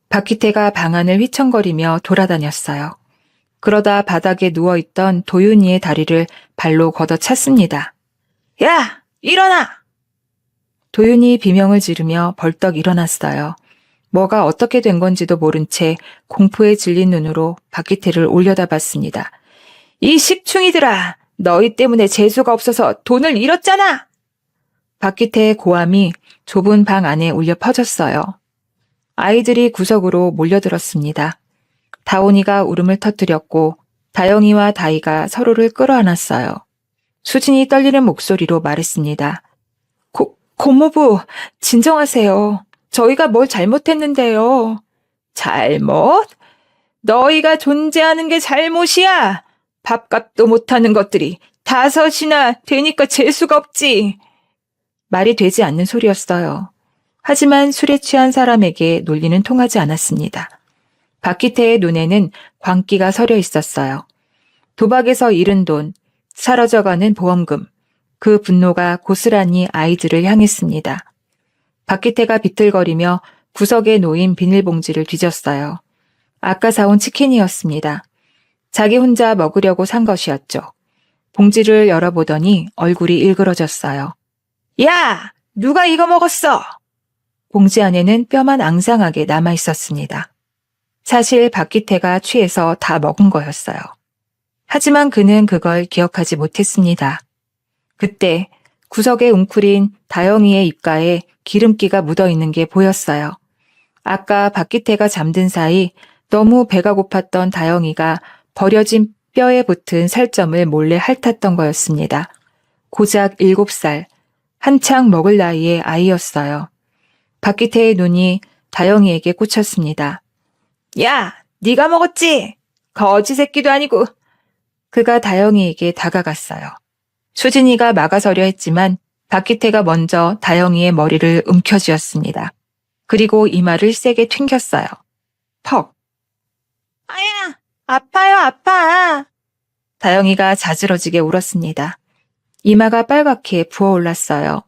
박기태가 방 안을 휘청거리며 돌아다녔어요. 그러다 바닥에 누워있던 도윤이의 다리를 발로 걷어찼습니다. 야! 일어나! 도윤이 비명을 지르며 벌떡 일어났어요. 뭐가 어떻게 된 건지도 모른 채 공포에 질린 눈으로 박기태를 올려다봤습니다. 이 식충이들아! 너희 때문에 재수가 없어서 돈을 잃었잖아! 박기태의 고함이 좁은 방 안에 울려 퍼졌어요. 아이들이 구석으로 몰려들었습니다. 다온이가 울음을 터뜨렸고 다영이와 다이가 서로를 끌어안았어요. 수진이 떨리는 목소리로 말했습니다. 고모부, 진정하세요. 저희가 뭘 잘못했는데요. 잘못? 너희가 존재하는 게 잘못이야. 밥값도 못하는 것들이 5이나 되니까 재수가 없지. 말이 되지 않는 소리였어요. 하지만 술에 취한 사람에게 논리는 통하지 않았습니다. 박기태의 눈에는 광기가 서려 있었어요. 도박에서 잃은 돈, 사라져가는 보험금, 그 분노가 고스란히 아이들을 향했습니다. 박기태가 비틀거리며 구석에 놓인 비닐봉지를 뒤졌어요. 아까 사온 치킨이었습니다. 자기 혼자 먹으려고 산 것이었죠. 봉지를 열어보더니 얼굴이 일그러졌어요. 야! 누가 이거 먹었어? 봉지 안에는 뼈만 앙상하게 남아있었습니다. 사실 박기태가 취해서 다 먹은 거였어요. 하지만 그는 그걸 기억하지 못했습니다. 그때 구석에 웅크린 다영이의 입가에 기름기가 묻어있는 게 보였어요. 아까 박기태가 잠든 사이 너무 배가 고팠던 다영이가 버려진 뼈에 붙은 살점을 몰래 핥았던 거였습니다. 고작 7살, 한창 먹을 나이의 아이였어요. 박기태의 눈이 다영이에게 꽂혔습니다. 야, 네가 먹었지? 거지 새끼도 아니고. 그가 다영이에게 다가갔어요. 수진이가 막아서려 했지만 박기태가 먼저 다영이의 머리를 움켜쥐었습니다. 그리고 이마를 세게 튕겼어요. 퍽. 아야, 아파요, 아파. 다영이가 자지러지게 울었습니다. 이마가 빨갛게 부어올랐어요.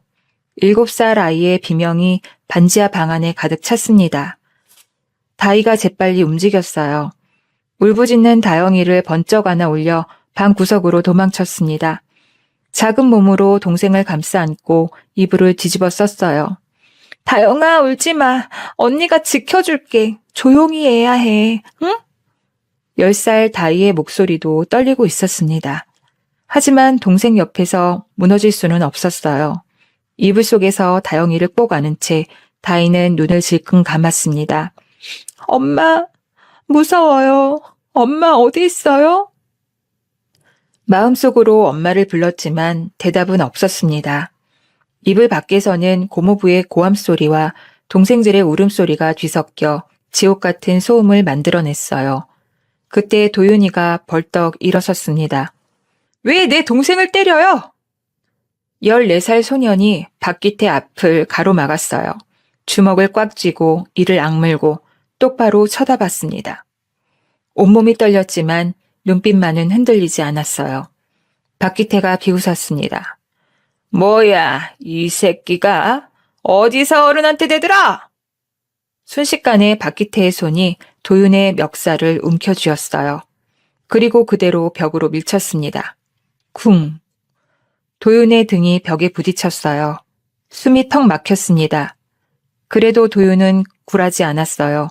7살 아이의 비명이 반지하 방 안에 가득 찼습니다. 다이가 재빨리 움직였어요. 울부짖는 다영이를 번쩍 안아 올려 방 구석으로 도망쳤습니다. 작은 몸으로 동생을 감싸 안고 이불을 뒤집어 썼어요. 다영아, 울지 마. 언니가 지켜줄게. 조용히 해야 해. 응? 10살 다이의 목소리도 떨리고 있었습니다. 하지만 동생 옆에서 무너질 수는 없었어요. 이불 속에서 다영이를 꼭 안은 채 다이는 눈을 질끈 감았습니다. 엄마, 무서워요. 엄마 어디 있어요? 마음속으로 엄마를 불렀지만 대답은 없었습니다. 이불 밖에서는 고모부의 고함 소리와 동생들의 울음소리가 뒤섞여 지옥 같은 소음을 만들어냈어요. 그때 도윤이가 벌떡 일어섰습니다. 왜 내 동생을 때려요? 14살 소년이 박기태 앞을 가로막았어요. 주먹을 꽉 쥐고 이를 악물고 똑바로 쳐다봤습니다. 온몸이 떨렸지만 눈빛만은 흔들리지 않았어요. 박기태가 비웃었습니다. 뭐야, 이 새끼가 어디서 어른한테 대들어? 순식간에 박기태의 손이 도윤의 멱살을 움켜쥐었어요. 그리고 그대로 벽으로 밀쳤습니다. 쿵. 도윤의 등이 벽에 부딪혔어요. 숨이 턱 막혔습니다. 그래도 도윤은 굴하지 않았어요.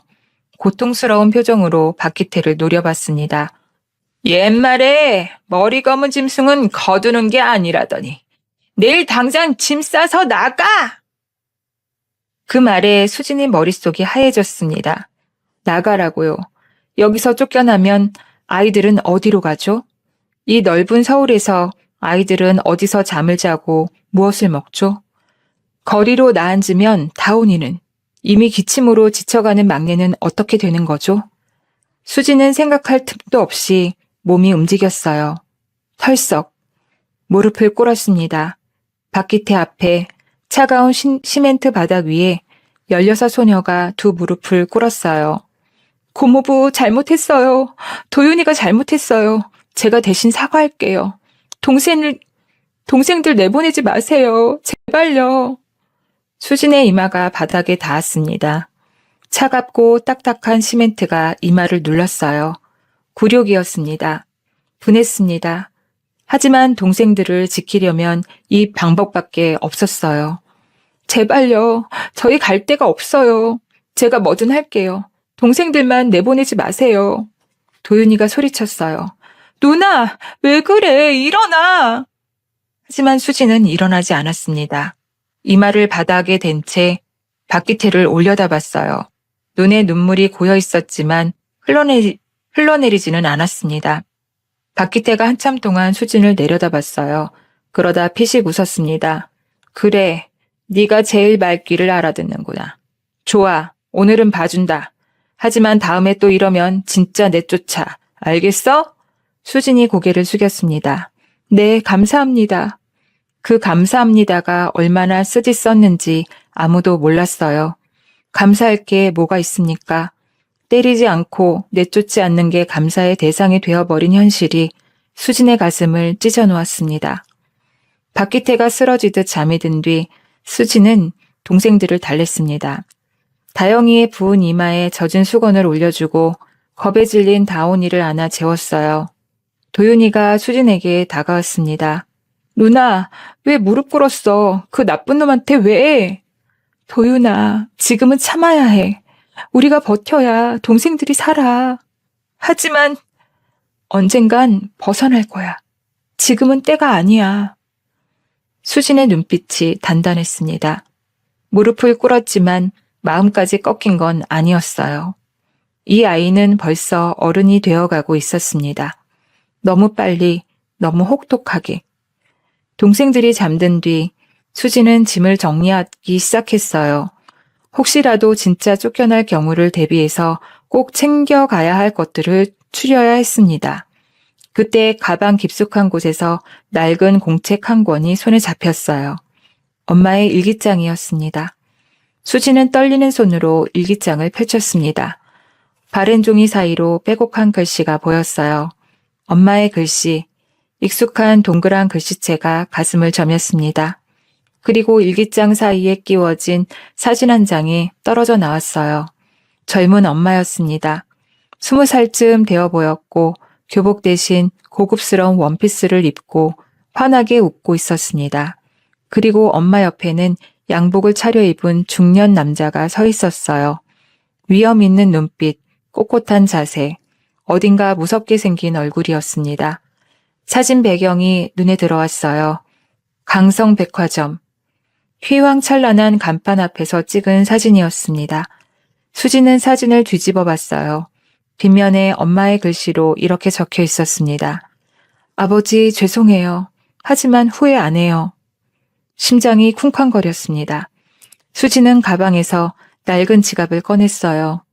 고통스러운 표정으로 박기태를 노려봤습니다. 옛말에 머리 검은 짐승은 거두는 게 아니라더니 내일 당장 짐 싸서 나가! 그 말에 수진의 머릿속이 하얘졌습니다. 나가라고요. 여기서 쫓겨나면 아이들은 어디로 가죠? 이 넓은 서울에서 아이들은 어디서 잠을 자고 무엇을 먹죠? 거리로 나앉으면 다온이는, 이미 기침으로 지쳐가는 막내는 어떻게 되는 거죠? 수지는 생각할 틈도 없이 몸이 움직였어요. 털썩 무릎을 꿇었습니다. 박기태 앞에 차가운 시멘트 바닥 위에 16 소녀가 두 무릎을 꿇었어요. 고모부 잘못했어요. 도윤이가 잘못했어요. 제가 대신 사과할게요. 동생들 내보내지 마세요. 제발요. 수진의 이마가 바닥에 닿았습니다. 차갑고 딱딱한 시멘트가 이마를 눌렀어요. 굴욕이었습니다. 분했습니다. 하지만 동생들을 지키려면 이 방법밖에 없었어요. 제발요. 저희 갈 데가 없어요. 제가 뭐든 할게요. 동생들만 내보내지 마세요. 도윤이가 소리쳤어요. 누나, 왜 그래? 일어나! 하지만 수지는 일어나지 않았습니다. 이마를 바닥에 댄 채 박기태를 올려다봤어요. 눈에 눈물이 고여 있었지만 흘러내리지는 않았습니다. 박기태가 한참 동안 수진을 내려다봤어요. 그러다 피식 웃었습니다. 그래, 네가 제일 말귀를 알아듣는구나. 좋아, 오늘은 봐준다. 하지만 다음에 또 이러면 진짜 내쫓아. 알겠어? 수진이 고개를 숙였습니다. 네, 감사합니다. 그 감사합니다가 얼마나 쓰디 썼는지 아무도 몰랐어요. 감사할 게 뭐가 있습니까? 때리지 않고 내쫓지 않는 게 감사의 대상이 되어버린 현실이 수진의 가슴을 찢어놓았습니다. 박기태가 쓰러지듯 잠이 든 뒤 수진은 동생들을 달랬습니다. 다영이의 부은 이마에 젖은 수건을 올려주고 겁에 질린 다온이를 안아 재웠어요. 도윤이가 수진에게 다가왔습니다. 누나, 왜 무릎 꿇었어? 그 나쁜 놈한테 왜? 도윤아, 지금은 참아야 해. 우리가 버텨야 동생들이 살아. 하지만 언젠간 벗어날 거야. 지금은 때가 아니야. 수진의 눈빛이 단단했습니다. 무릎을 꿇었지만 마음까지 꺾인 건 아니었어요. 이 아이는 벌써 어른이 되어가고 있었습니다. 너무 빨리, 너무 혹독하게. 동생들이 잠든 뒤 수지는 짐을 정리하기 시작했어요. 혹시라도 진짜 쫓겨날 경우를 대비해서 꼭 챙겨가야 할 것들을 추려야 했습니다. 그때 가방 깊숙한 곳에서 낡은 공책 한 권이 손에 잡혔어요. 엄마의 일기장이었습니다. 수지는 떨리는 손으로 일기장을 펼쳤습니다. 바른 종이 사이로 빼곡한 글씨가 보였어요. 엄마의 글씨, 익숙한 동그란 글씨체가 가슴을 저몄습니다. 그리고 일기장 사이에 끼워진 사진 한 장이 떨어져 나왔어요. 젊은 엄마였습니다. 20살쯤 되어 보였고 교복 대신 고급스러운 원피스를 입고 환하게 웃고 있었습니다. 그리고 엄마 옆에는 양복을 차려입은 중년 남자가 서 있었어요. 위험 있는 눈빛, 꼿꼿한 자세, 어딘가 무섭게 생긴 얼굴이었습니다. 사진 배경이 눈에 들어왔어요. 강성백화점. 휘황찬란한 간판 앞에서 찍은 사진이었습니다. 수지는 사진을 뒤집어 봤어요. 뒷면에 엄마의 글씨로 이렇게 적혀 있었습니다. 아버지 죄송해요. 하지만 후회 안 해요. 심장이 쿵쾅거렸습니다. 수지는 가방에서 낡은 지갑을 꺼냈어요.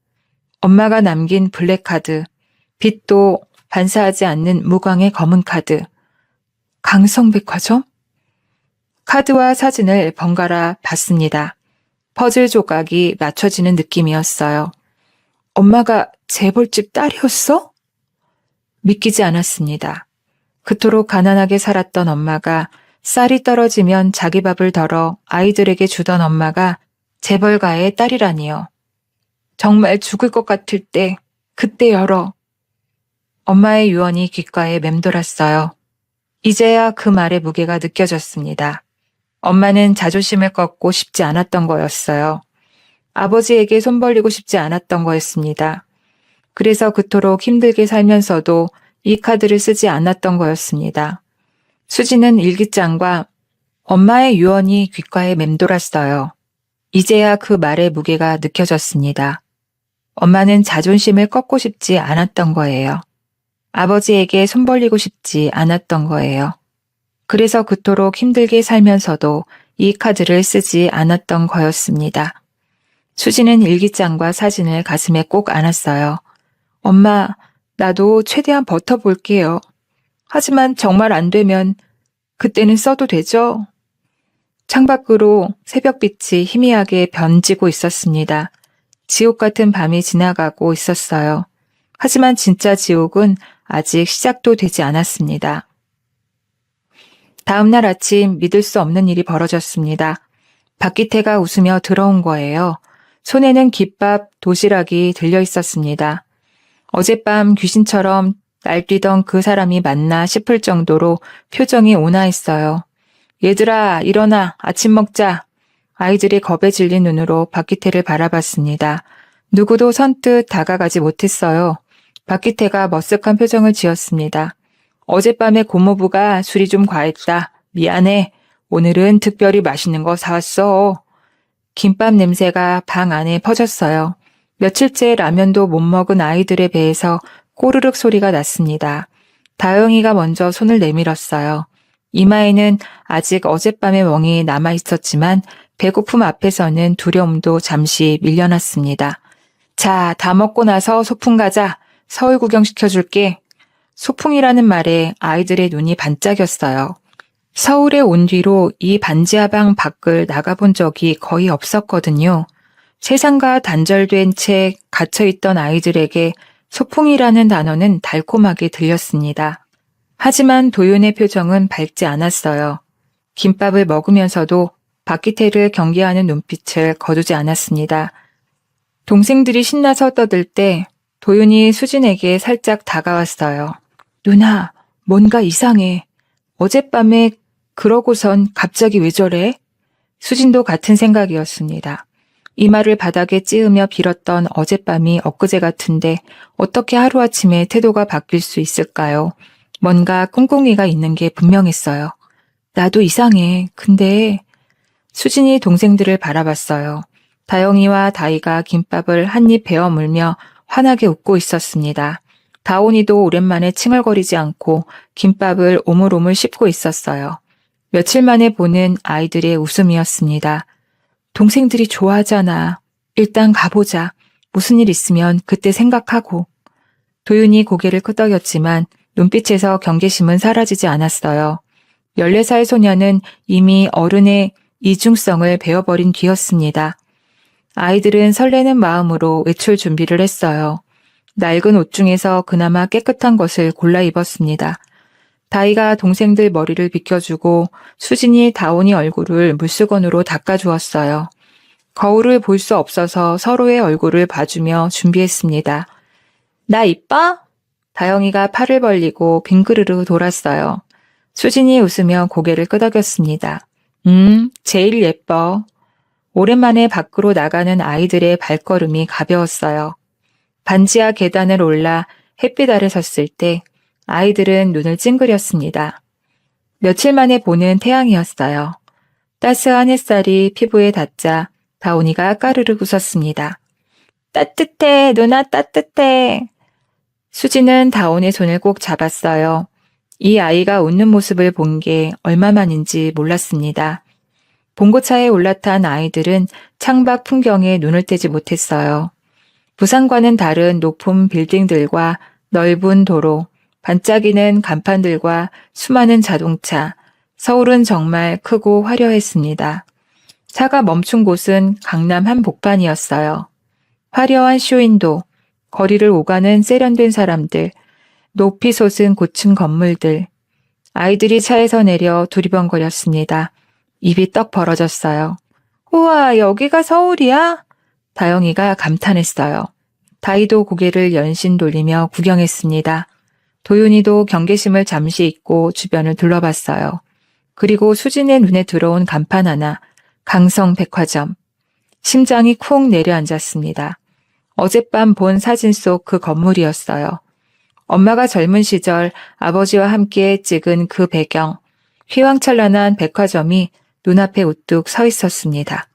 엄마가 남긴 블랙카드, 빛도 반사하지 않는 무광의 검은 카드. 강성백화점? 카드와 사진을 번갈아 봤습니다. 퍼즐 조각이 맞춰지는 느낌이었어요. 엄마가 재벌집 딸이었어? 믿기지 않았습니다. 그토록 가난하게 살았던 엄마가 쌀이 떨어지면 자기 밥을 덜어 아이들에게 주던 엄마가 재벌가의 딸이라니요. 정말 죽을 것 같을 때 그때 열어. 엄마의 유언이 귓가에 맴돌았어요. 이제야 그 말의 무게가 느껴졌습니다. 엄마는 자존심을 꺾고 싶지 않았던 거였어요. 아버지에게 손 벌리고 싶지 않았던 거였습니다. 그래서 그토록 힘들게 살면서도 이 카드를 쓰지 않았던 거였습니다. 수지는 일기장과 엄마의 유언이 귓가에 맴돌았어요. 이제야 그 말의 무게가 느껴졌습니다. 엄마는 자존심을 꺾고 싶지 않았던 거예요. 아버지에게 손 벌리고 싶지 않았던 거예요. 그래서 그토록 힘들게 살면서도 이 카드를 쓰지 않았던 거였습니다. 수지는 일기장과 사진을 가슴에 꼭 안았어요. 엄마, 나도 최대한 버텨볼게요. 하지만 정말 안 되면 그때는 써도 되죠? 창밖으로 새벽빛이 희미하게 번지고 있었습니다. 지옥 같은 밤이 지나가고 있었어요. 하지만 진짜 지옥은 아직 시작도 되지 않았습니다. 다음 날 아침 믿을 수 없는 일이 벌어졌습니다. 박기태가 웃으며 들어온 거예요. 손에는 김밥, 도시락이 들려 있었습니다. 어젯밤 귀신처럼 날뛰던 그 사람이 맞나 싶을 정도로 표정이 온화했어요. 얘들아, 일어나, 아침 먹자. 아이들이 겁에 질린 눈으로 박기태를 바라봤습니다. 누구도 선뜻 다가가지 못했어요. 박기태가 머쓱한 표정을 지었습니다. 어젯밤에 고모부가 술이 좀 과했다. 미안해. 오늘은 특별히 맛있는 거 사왔어. 김밥 냄새가 방 안에 퍼졌어요. 며칠째 라면도 못 먹은 아이들의 배에서 꼬르륵 소리가 났습니다. 다영이가 먼저 손을 내밀었어요. 이마에는 아직 어젯밤의 멍이 남아있었지만 배고픔 앞에서는 두려움도 잠시 밀려났습니다. 자, 다 먹고 나서 소풍 가자. 서울 구경시켜줄게. 소풍이라는 말에 아이들의 눈이 반짝였어요. 서울에 온 뒤로 이 반지하방 밖을 나가본 적이 거의 없었거든요. 세상과 단절된 채 갇혀있던 아이들에게 소풍이라는 단어는 달콤하게 들렸습니다. 하지만 도윤의 표정은 밝지 않았어요. 김밥을 먹으면서도 박기태를 경계하는 눈빛을 거두지 않았습니다. 동생들이 신나서 떠들 때 도윤이 수진에게 살짝 다가왔어요. 누나, 뭔가 이상해. 어젯밤에 그러고선 갑자기 왜 저래? 수진도 같은 생각이었습니다. 이마를 바닥에 찌으며 빌었던 어젯밤이 엊그제 같은데 어떻게 하루아침에 태도가 바뀔 수 있을까요? 뭔가 꿍꿍이가 있는 게 분명했어요. 나도 이상해. 근데 수진이 동생들을 바라봤어요. 다영이와 다이가 김밥을 한 입 베어 물며 환하게 웃고 있었습니다. 다온이도 오랜만에 칭얼거리지 않고 김밥을 오물오물 씹고 있었어요. 며칠 만에 보는 아이들의 웃음이었습니다. 동생들이 좋아하잖아. 일단 가보자. 무슨 일 있으면 그때 생각하고. 도윤이 고개를 끄덕였지만 눈빛에서 경계심은 사라지지 않았어요. 14살 소녀는 이미 어른의 이중성을 배워버린 뒤였습니다. 아이들은 설레는 마음으로 외출 준비를 했어요. 낡은 옷 중에서 그나마 깨끗한 것을 골라 입었습니다. 다이가 동생들 머리를 빗겨주고 수진이 다온이 얼굴을 물수건으로 닦아주었어요. 거울을 볼 수 없어서 서로의 얼굴을 봐주며 준비했습니다. 나 이뻐? 다영이가 팔을 벌리고 빙그르르 돌았어요. 수진이 웃으며 고개를 끄덕였습니다. 제일 예뻐. 오랜만에 밖으로 나가는 아이들의 발걸음이 가벼웠어요. 반지하 계단을 올라 햇빛 아래 섰을 때 아이들은 눈을 찡그렸습니다. 며칠 만에 보는 태양이었어요. 따스한 햇살이 피부에 닿자 다온이가 까르르 웃었습니다. 따뜻해, 누나 따뜻해. 수지는 다온의 손을 꼭 잡았어요. 이 아이가 웃는 모습을 본 게 얼마만인지 몰랐습니다. 봉고차에 올라탄 아이들은 창밖 풍경에 눈을 떼지 못했어요. 부산과는 다른 높은 빌딩들과 넓은 도로, 반짝이는 간판들과 수많은 자동차, 서울은 정말 크고 화려했습니다. 차가 멈춘 곳은 강남 한복판이었어요. 화려한 쇼윈도, 거리를 오가는 세련된 사람들, 높이 솟은 고층 건물들. 아이들이 차에서 내려 두리번거렸습니다. 입이 떡 벌어졌어요. 우와, 여기가 서울이야? 다영이가 감탄했어요. 다이도 고개를 연신 돌리며 구경했습니다. 도윤이도 경계심을 잠시 잊고 주변을 둘러봤어요. 그리고 수진의 눈에 들어온 간판 하나, 강성백화점. 심장이 쿵 내려앉았습니다. 어젯밤 본 사진 속 그 건물이었어요. 엄마가 젊은 시절 아버지와 함께 찍은 그 배경, 휘황찬란한 백화점이 눈앞에 우뚝 서 있었습니다.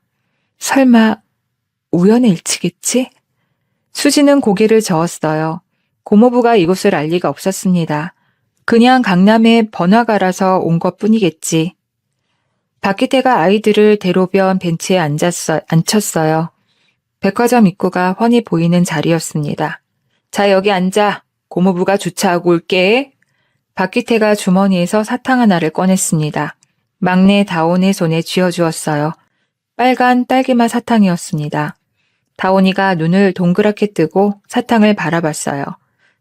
설마 우연의 일치겠지? 수지는 고개를 저었어요. 고모부가 이곳을 알 리가 없었습니다. 그냥 강남의 번화가라서 온 것뿐이겠지. 박기태가 아이들을 대로변 벤치에 앉혔어요. 백화점 입구가 훤히 보이는 자리였습니다. 자, 여기 앉아. 고모부가 주차하고 올게. 박기태가 주머니에서 사탕 하나를 꺼냈습니다. 막내 다온의 손에 쥐어주었어요. 빨간 딸기맛 사탕이었습니다. 다온이가 눈을 동그랗게 뜨고 사탕을 바라봤어요.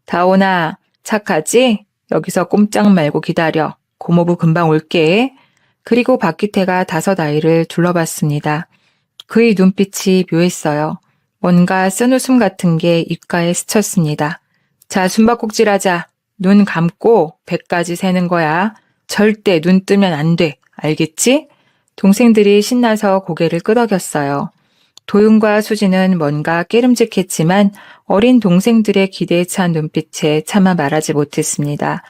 다온아, 착하지? 여기서 꼼짝 말고 기다려. 고모부 금방 올게. 그리고 박기태가 5 아이를 둘러봤습니다. 그의 눈빛이 묘했어요. 뭔가 쓴웃음 같은 게 입가에 스쳤습니다. 자, 숨바꼭질하자. 눈 감고 100까지 세는 거야. 절대 눈 뜨면 안 돼. 알겠지? 동생들이 신나서 고개를 끄덕였어요. 도윤과 수지는 뭔가 깨름직했지만 어린 동생들의 기대에 찬 눈빛에 차마 말하지 못했습니다.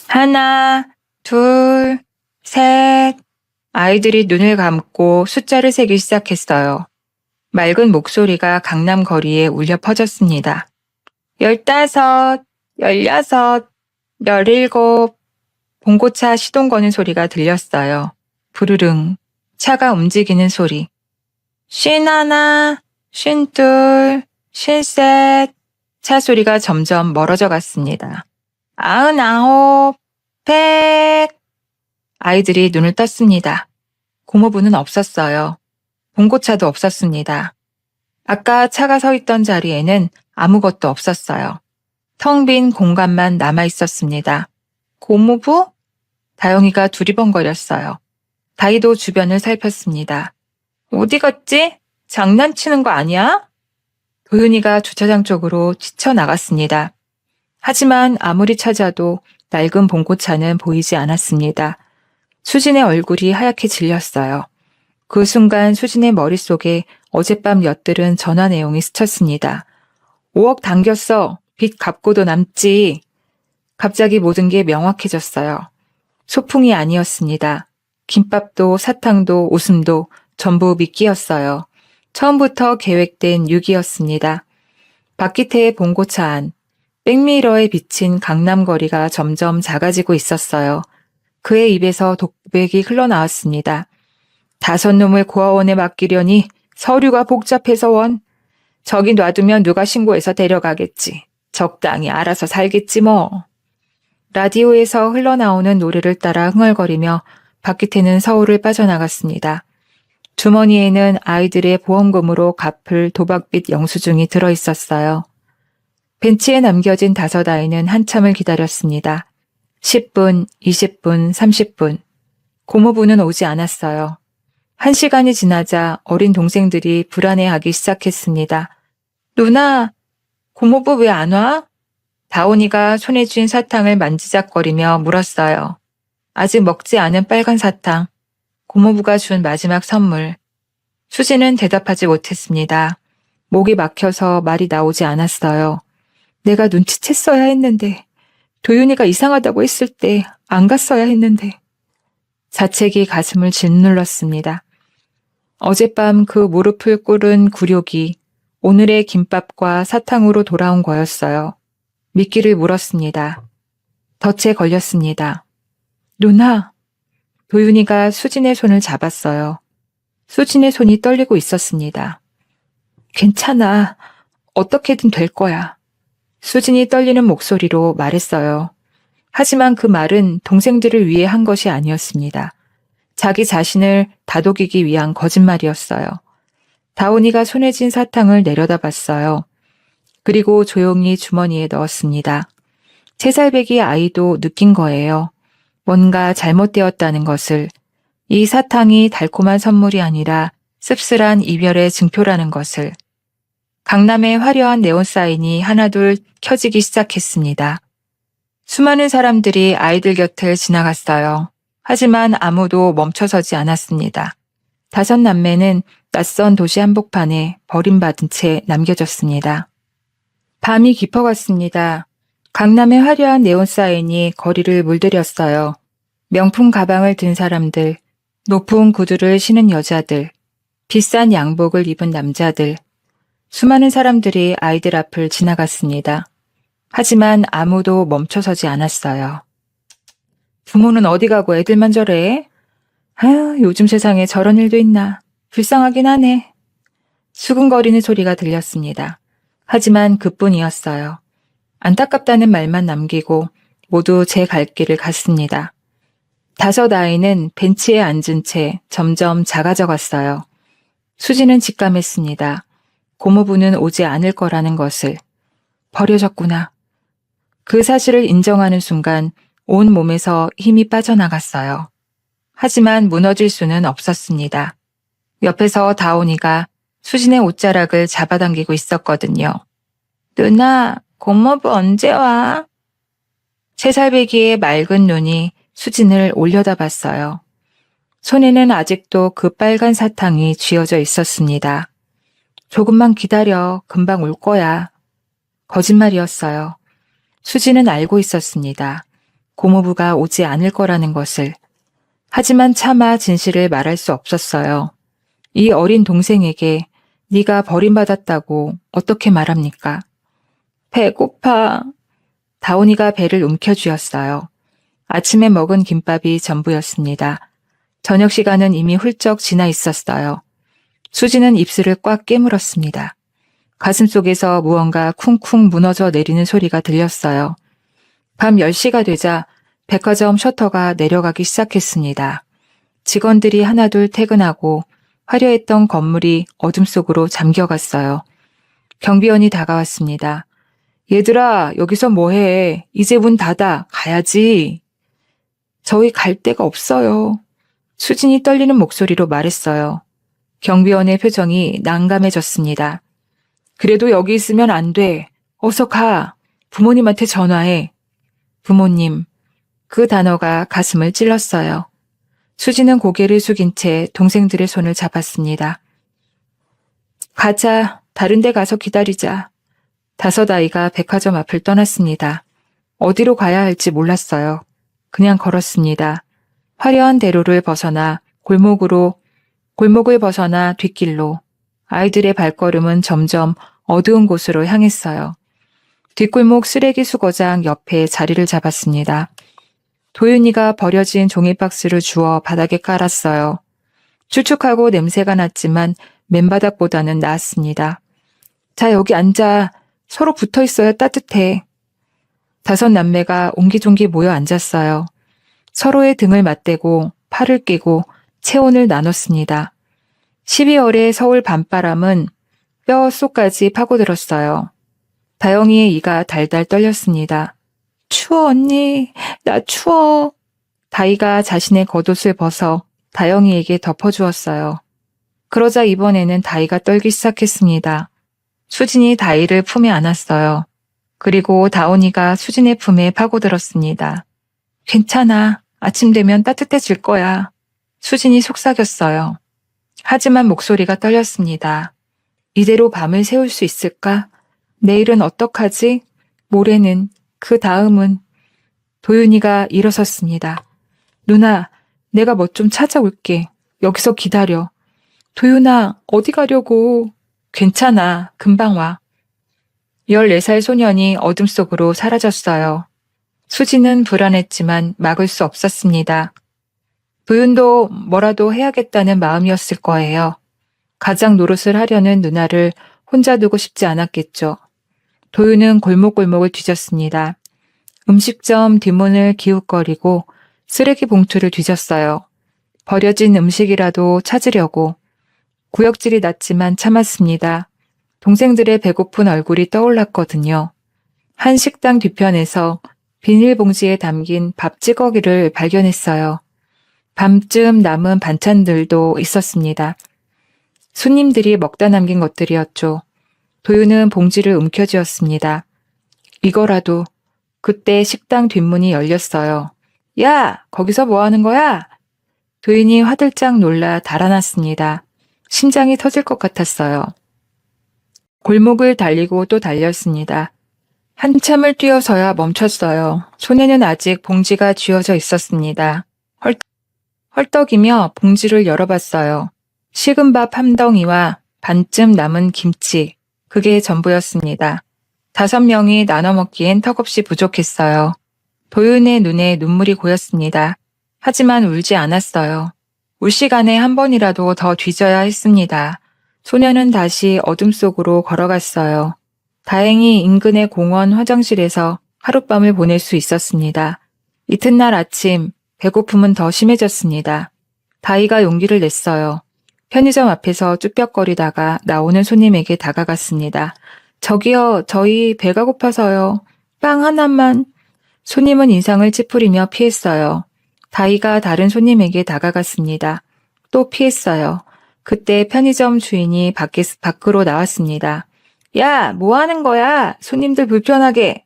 하나, 둘, 셋. 아이들이 눈을 감고 숫자를 세기 시작했어요. 맑은 목소리가 강남 거리에 울려 퍼졌습니다. 15, 16, 17. 봉고차 시동 거는 소리가 들렸어요. 부르릉. 차가 움직이는 소리. 51, 52, 53. 차 소리가 점점 멀어져 갔습니다. 99, 100. 아이들이 눈을 떴습니다. 고모부는 없었어요. 봉고차도 없었습니다. 아까 차가 서 있던 자리에는 아무것도 없었어요. 텅 빈 공간만 남아 있었습니다. 고모부? 다영이가 두리번거렸어요. 다이도 주변을 살폈습니다. 어디 갔지? 장난치는 거 아니야? 도윤이가 주차장 쪽으로 뛰쳐나갔습니다. 하지만 아무리 찾아도 낡은 봉고차는 보이지 않았습니다. 수진의 얼굴이 하얗게 질렸어요. 그 순간 수진의 머릿속에 어젯밤 엿들은 전화 내용이 스쳤습니다. 5억 당겼어. 빚 갚고도 남지. 갑자기 모든 게 명확해졌어요. 소풍이 아니었습니다. 김밥도 사탕도 웃음도 전부 미끼였어요. 처음부터 계획된 유기였습니다. 박기태의 봉고차 안, 백미러에 비친 강남거리가 점점 작아지고 있었어요. 그의 입에서 독백이 흘러나왔습니다. 5놈을 고아원에 맡기려니 서류가 복잡해서 원. 저기 놔두면 누가 신고해서 데려가겠지. 적당히 알아서 살겠지 뭐. 라디오에서 흘러나오는 노래를 따라 흥얼거리며 박기태는 서울을 빠져나갔습니다. 주머니에는 아이들의 보험금으로 갚을 도박빚 영수증이 들어있었어요. 벤치에 남겨진 5 아이는 한참을 기다렸습니다. 10분, 20분, 30분. 고모부는 오지 않았어요. 1시간이 지나자 어린 동생들이 불안해하기 시작했습니다. 누나, 고모부 왜 안 와? 다온이가 손에 쥔 사탕을 만지작거리며 물었어요. 아직 먹지 않은 빨간 사탕. 고모부가 준 마지막 선물. 수지는 대답하지 못했습니다. 목이 막혀서 말이 나오지 않았어요. 내가 눈치챘어야 했는데, 도윤이가 이상하다고 했을 때 안 갔어야 했는데. 자책이 가슴을 짓눌렀습니다. 어젯밤 그 무릎을 꿇은 굴욕이 오늘의 김밥과 사탕으로 돌아온 거였어요. 미끼를 물었습니다. 덫에 걸렸습니다. 누나, 도윤이가 수진의 손을 잡았어요. 수진의 손이 떨리고 있었습니다. 괜찮아. 어떻게든 될 거야. 수진이 떨리는 목소리로 말했어요. 하지만 그 말은 동생들을 위해 한 것이 아니었습니다. 자기 자신을 다독이기 위한 거짓말이었어요. 다온이가 손에 쥔 사탕을 내려다봤어요. 그리고 조용히 주머니에 넣었습니다. 3살배기 아이도 느낀 거예요. 뭔가 잘못되었다는 것을. 이 사탕이 달콤한 선물이 아니라 씁쓸한 이별의 증표라는 것을. 강남의 화려한 네온사인이 하나둘 켜지기 시작했습니다. 수많은 사람들이 아이들 곁을 지나갔어요. 하지만 아무도 멈춰서지 않았습니다. 5 남매는 낯선 도시 한복판에 버림받은 채 남겨졌습니다. 밤이 깊어갔습니다. 강남의 화려한 네온사인이 거리를 물들였어요. 명품 가방을 든 사람들, 높은 구두를 신은 여자들, 비싼 양복을 입은 남자들. 수많은 사람들이 아이들 앞을 지나갔습니다. 하지만 아무도 멈춰서지 않았어요. 부모는 어디 가고 애들만 저래? 아유, 요즘 세상에 저런 일도 있나. 불쌍하긴 하네. 수근거리는 소리가 들렸습니다. 하지만 그뿐이었어요. 안타깝다는 말만 남기고 모두 제 갈 길을 갔습니다. 5 아이는 벤치에 앉은 채 점점 작아져 갔어요. 수지는 직감했습니다. 고모부는 오지 않을 거라는 것을. 버려졌구나. 그 사실을 인정하는 순간 온 몸에서 힘이 빠져나갔어요. 하지만 무너질 수는 없었습니다. 옆에서 다온이가 수진의 옷자락을 잡아당기고 있었거든요. 누나, 고모부 언제 와? 3살배기의 맑은 눈이 수진을 올려다봤어요. 손에는 아직도 그 빨간 사탕이 쥐어져 있었습니다. 조금만 기다려, 금방 올 거야. 거짓말이었어요. 수진은 알고 있었습니다. 고모부가 오지 않을 거라는 것을. 하지만 차마 진실을 말할 수 없었어요. 이 어린 동생에게 네가 버림받았다고 어떻게 말합니까? 배고파. 다온이가 배를 움켜쥐었어요. 아침에 먹은 김밥이 전부였습니다. 저녁 시간은 이미 훌쩍 지나 있었어요. 수지는 입술을 꽉 깨물었습니다. 가슴속에서 무언가 쿵쿵 무너져 내리는 소리가 들렸어요. 밤 10시가 되자 백화점 셔터가 내려가기 시작했습니다. 직원들이 하나둘 퇴근하고 화려했던 건물이 어둠 속으로 잠겨갔어요. 경비원이 다가왔습니다. 얘들아, 여기서 뭐해? 이제 문 닫아. 가야지. 저희 갈 데가 없어요. 수진이 떨리는 목소리로 말했어요. 경비원의 표정이 난감해졌습니다. 그래도 여기 있으면 안 돼. 어서 가. 부모님한테 전화해. 부모님. 그 단어가 가슴을 찔렀어요. 수지는 고개를 숙인 채 동생들의 손을 잡았습니다. 가자. 다른 데 가서 기다리자. 5 아이가 백화점 앞을 떠났습니다. 어디로 가야 할지 몰랐어요. 그냥 걸었습니다. 화려한 대로를 벗어나 골목을 벗어나 뒷길로. 아이들의 발걸음은 점점 어두운 곳으로 향했어요. 뒷골목 쓰레기 수거장 옆에 자리를 잡았습니다. 도윤이가 버려진 종이박스를 주워 바닥에 깔았어요. 축축하고 냄새가 났지만 맨바닥보다는 나았습니다. 자, 여기 앉아. 서로 붙어 있어야 따뜻해. 5 남매가 옹기종기 모여 앉았어요. 서로의 등을 맞대고 팔을 끼고 체온을 나눴습니다. 12월의 서울 밤바람은 뼛속까지 파고들었어요. 다영이의 이가 달달 떨렸습니다. 추워 언니, 나 추워. 다이가 자신의 겉옷을 벗어 다영이에게 덮어주었어요. 그러자 이번에는 다이가 떨기 시작했습니다. 수진이 다이를 품에 안았어요. 그리고 다온이가 수진의 품에 파고들었습니다. 괜찮아. 아침 되면 따뜻해질 거야. 수진이 속삭였어요. 하지만 목소리가 떨렸습니다. 이대로 밤을 새울 수 있을까? 내일은 어떡하지? 모레는, 그 다음은. 도윤이가 일어섰습니다. 누나, 내가 뭐 좀 찾아올게. 여기서 기다려. 도윤아, 어디 가려고? 괜찮아. 금방 와. 14살 소년이 어둠 속으로 사라졌어요. 수지는 불안했지만 막을 수 없었습니다. 도윤도 뭐라도 해야겠다는 마음이었을 거예요. 가장 노릇을 하려는 누나를 혼자 두고 싶지 않았겠죠. 도윤은 골목골목을 뒤졌습니다. 음식점 뒷문을 기웃거리고 쓰레기 봉투를 뒤졌어요. 버려진 음식이라도 찾으려고. 구역질이 났지만 참았습니다. 동생들의 배고픈 얼굴이 떠올랐거든요. 한 식당 뒤편에서 비닐봉지에 담긴 밥 찌꺼기를 발견했어요. 밤쯤 남은 반찬들도 있었습니다. 손님들이 먹다 남긴 것들이었죠. 도윤은 봉지를 움켜쥐었습니다. 이거라도. 그때 식당 뒷문이 열렸어요. 야, 거기서 뭐 하는 거야? 도윤이 화들짝 놀라 달아났습니다. 심장이 터질 것 같았어요. 골목을 달리고 또 달렸습니다. 한참을 뛰어서야 멈췄어요. 손에는 아직 봉지가 쥐어져 있었습니다. 헐떡이며 봉지를 열어봤어요. 식은 밥 한 덩이와 반쯤 남은 김치, 그게 전부였습니다. 5명이 나눠 먹기엔 턱없이 부족했어요. 도윤의 눈에 눈물이 고였습니다. 하지만 울지 않았어요. 울 시간에 한 번이라도 더 뒤져야 했습니다. 소녀는 다시 어둠 속으로 걸어갔어요. 다행히 인근의 공원 화장실에서 하룻밤을 보낼 수 있었습니다. 이튿날 아침 배고픔은 더 심해졌습니다. 다이가 용기를 냈어요. 편의점 앞에서 쭈뼛거리다가 나오는 손님에게 다가갔습니다. 저기요, 저희 배가 고파서요. 빵 하나만. 손님은 인상을 찌푸리며 피했어요. 다이가 다른 손님에게 다가갔습니다. 또 피했어요. 그때 편의점 주인이 밖으로 나왔습니다. 야, 뭐 하는 거야? 손님들 불편하게.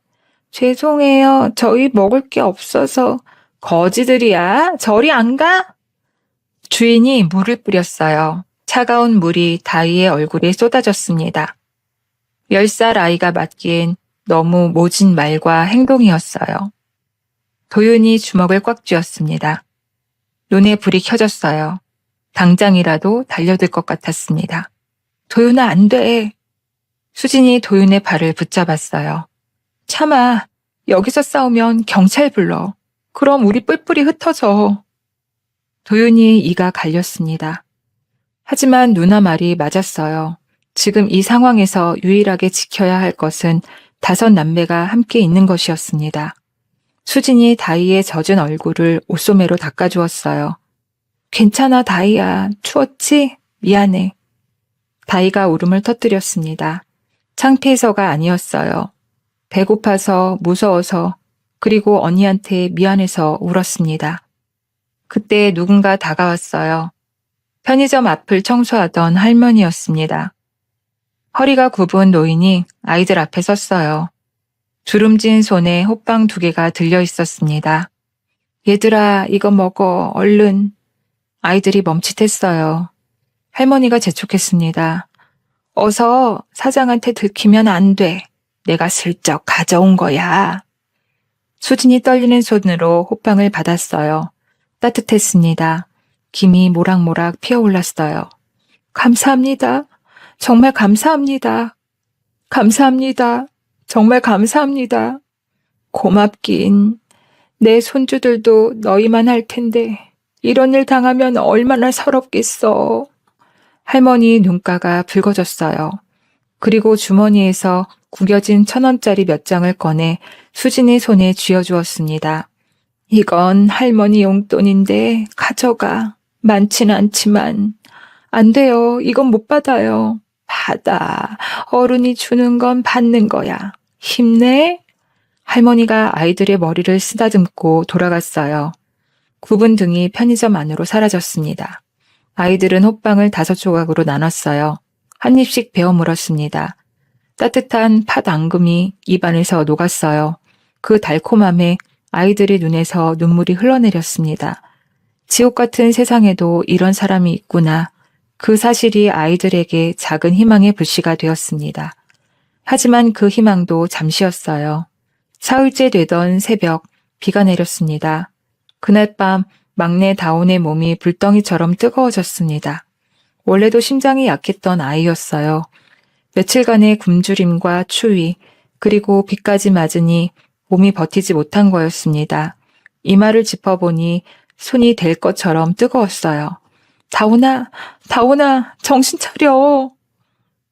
죄송해요. 저희 먹을 게 없어서. 거지들이야? 저리 안 가? 주인이 물을 뿌렸어요. 차가운 물이 다이의 얼굴에 쏟아졌습니다. 10살 아이가 맞기엔 너무 모진 말과 행동이었어요. 도윤이 주먹을 꽉 쥐었습니다. 눈에 불이 켜졌어요. 당장이라도 달려들 것 같았습니다. 도윤아, 안 돼. 수진이 도윤의 발을 붙잡았어요. 참아, 여기서 싸우면 경찰 불러. 그럼 우리 뿔뿔이 흩어져. 도윤이 이가 갈렸습니다. 하지만 누나 말이 맞았어요. 지금 이 상황에서 유일하게 지켜야 할 것은 5 남매가 함께 있는 것이었습니다. 수진이 다이의 젖은 얼굴을 옷소매로 닦아주었어요. 괜찮아, 다이야. 추웠지? 미안해. 다이가 울음을 터뜨렸습니다. 창피해서가 아니었어요. 배고파서, 무서워서, 그리고 언니한테 미안해서 울었습니다. 그때 누군가 다가왔어요. 편의점 앞을 청소하던 할머니였습니다. 허리가 굽은 노인이 아이들 앞에 섰어요. 주름진 손에 호빵 2개가 들려 있었습니다. 얘들아, 이거 먹어, 얼른. 아이들이 멈칫했어요. 할머니가 재촉했습니다. 어서 사장한테 들키면 안 돼. 내가 슬쩍 가져온 거야. 수진이 떨리는 손으로 호빵을 받았어요. 따뜻했습니다. 김이 모락모락 피어올랐어요. 감사합니다. 정말 감사합니다. 감사합니다. 정말 감사합니다. 고맙긴. 내 손주들도 너희만 할 텐데 이런 일 당하면 얼마나 서럽겠어. 할머니 눈가가 붉어졌어요. 그리고 주머니에서 구겨진 1,000원짜리 몇 장을 꺼내 수진이 손에 쥐어주었습니다. 이건 할머니 용돈인데 가져가. 많진 않지만. 안 돼요. 이건 못 받아요. 받아. 어른이 주는 건 받는 거야. 힘내. 할머니가 아이들의 머리를 쓰다듬고 돌아갔어요. 굽은 등이 편의점 안으로 사라졌습니다. 아이들은 호빵을 5조각으로 나눴어요. 한 입씩 베어 물었습니다. 따뜻한 팥 앙금이 입안에서 녹았어요. 그 달콤함에 아이들의 눈에서 눈물이 흘러내렸습니다. 지옥 같은 세상에도 이런 사람이 있구나. 그 사실이 아이들에게 작은 희망의 불씨가 되었습니다. 하지만 그 희망도 잠시였어요. 사흘째 되던 새벽, 비가 내렸습니다. 그날 밤 막내 다온의 몸이 불덩이처럼 뜨거워졌습니다. 원래도 심장이 약했던 아이였어요. 며칠간의 굶주림과 추위, 그리고 비까지 맞으니 몸이 버티지 못한 거였습니다. 이마를 짚어보니 손이 될 것처럼 뜨거웠어요. 다온아, 다온아, 정신 차려.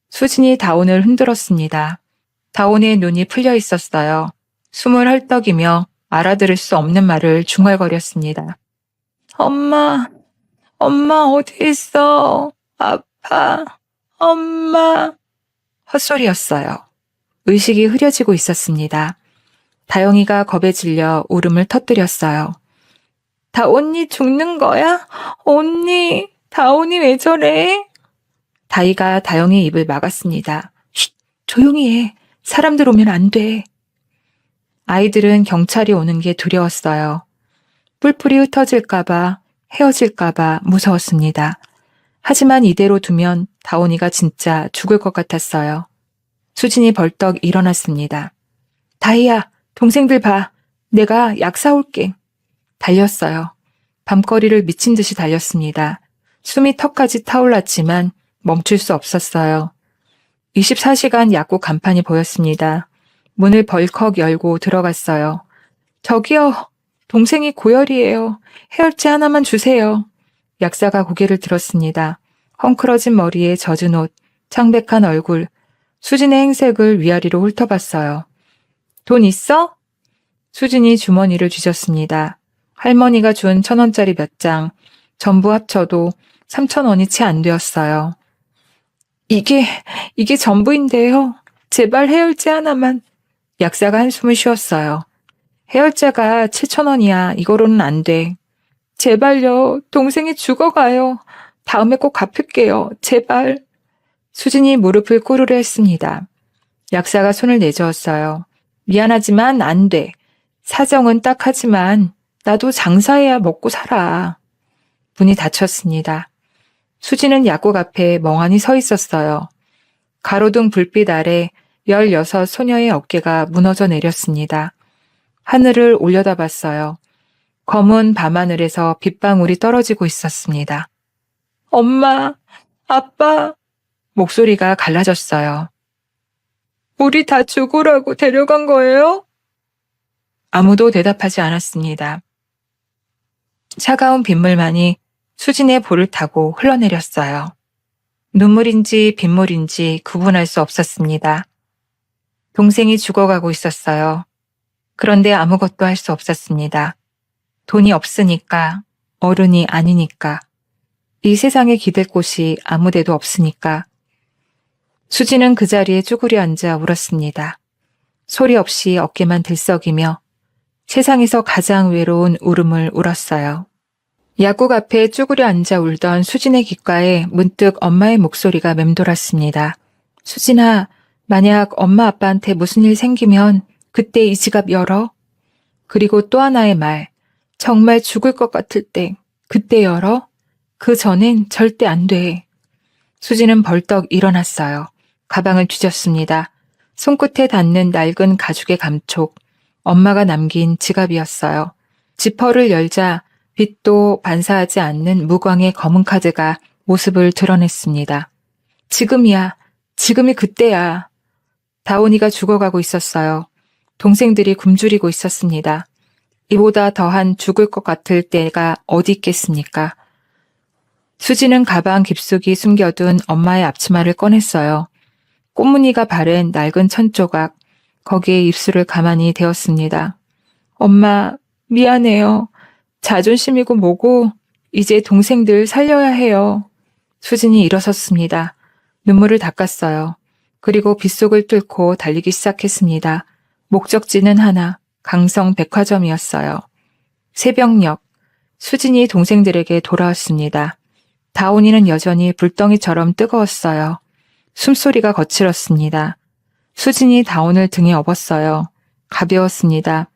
수진이 다온을 흔들었습니다. 다온의 눈이 풀려 있었어요. 숨을 헐떡이며 알아들을 수 없는 말을 중얼거렸습니다. 엄마, 엄마 어디 있어? 아파, 엄마. 헛소리였어요. 의식이 흐려지고 있었습니다. 다영이가 겁에 질려 울음을 터뜨렸어요. 다온이 죽는 거야? 언니, 다온이 왜 저래? 다이가 다영이 입을 막았습니다. 쉿, 조용히 해. 사람들 오면 안 돼. 아이들은 경찰이 오는 게 두려웠어요. 뿔뿔이 흩어질까봐, 헤어질까봐 무서웠습니다. 하지만 이대로 두면 다온이가 진짜 죽을 것 같았어요. 수진이 벌떡 일어났습니다. 다이야, 동생들 봐. 내가 약 사올게. 달렸어요. 밤거리를 미친 듯이 달렸습니다. 숨이 턱까지 타올랐지만 멈출 수 없었어요. 24시간 약국 간판이 보였습니다. 문을 벌컥 열고 들어갔어요. 저기요, 동생이 고열이에요. 해열제 하나만 주세요. 약사가 고개를 들었습니다. 헝클어진 머리에 젖은 옷, 창백한 얼굴, 수진의 행색을 위아래로 훑어봤어요. 돈 있어? 수진이 주머니를 뒤졌습니다. 할머니가 준 1,000원짜리 몇 장, 전부 합쳐도 3,000원이 채 안 되었어요. 이게 전부인데요. 제발 해열제 하나만. 약사가 한숨을 쉬었어요. 해열제가 7,000원이야. 이거로는 안 돼. 제발요. 동생이 죽어가요. 다음에 꼭 갚을게요. 제발. 수진이 무릎을 꿇으려 했습니다. 약사가 손을 내저었어요. 미안하지만 안 돼. 사정은 딱하지만 나도 장사해야 먹고 살아. 문이 닫혔습니다. 수진은 약국 앞에 멍하니 서 있었어요. 가로등 불빛 아래 16 소녀의 어깨가 무너져 내렸습니다. 하늘을 올려다봤어요. 검은 밤하늘에서 빗방울이 떨어지고 있었습니다. 엄마, 아빠, 목소리가 갈라졌어요. 우리 다 죽으라고 데려간 거예요? 아무도 대답하지 않았습니다. 차가운 빗물만이 수진의 볼을 타고 흘러내렸어요. 눈물인지 빗물인지 구분할 수 없었습니다. 동생이 죽어가고 있었어요. 그런데 아무것도 할 수 없었습니다. 돈이 없으니까, 어른이 아니니까, 이 세상에 기댈 곳이 아무데도 없으니까. 수진은 그 자리에 쭈그려 앉아 울었습니다. 소리 없이 어깨만 들썩이며 세상에서 가장 외로운 울음을 울었어요. 약국 앞에 쭈그려 앉아 울던 수진의 귓가에 문득 엄마의 목소리가 맴돌았습니다. 수진아, 만약 엄마 아빠한테 무슨 일 생기면 그때 이 지갑 열어? 그리고 또 하나의 말, 정말 죽을 것 같을 때 그때 열어? 그 전엔 절대 안 돼. 수진은 벌떡 일어났어요. 가방을 뒤졌습니다. 손끝에 닿는 낡은 가죽의 감촉, 엄마가 남긴 지갑이었어요. 지퍼를 열자 빛도 반사하지 않는 무광의 검은 카드가 모습을 드러냈습니다. 지금이야. 지금이 그때야. 다온이가 죽어가고 있었어요. 동생들이 굶주리고 있었습니다. 이보다 더한 죽을 것 같을 때가 어디 있겠습니까? 수지는 가방 깊숙이 숨겨둔 엄마의 앞치마를 꺼냈어요. 꽃무늬가 바른 낡은 천조각, 거기에 입술을 가만히 대었습니다. 엄마, 미안해요. 자존심이고 뭐고 이제 동생들 살려야 해요. 수진이 일어섰습니다. 눈물을 닦았어요. 그리고 빗속을 뚫고 달리기 시작했습니다. 목적지는 하나, 강성 백화점이었어요. 새벽녘, 수진이 동생들에게 돌아왔습니다. 다온이는 여전히 불덩이처럼 뜨거웠어요. 숨소리가 거칠었습니다. 수진이 다온을 등에 업었어요. 가벼웠습니다.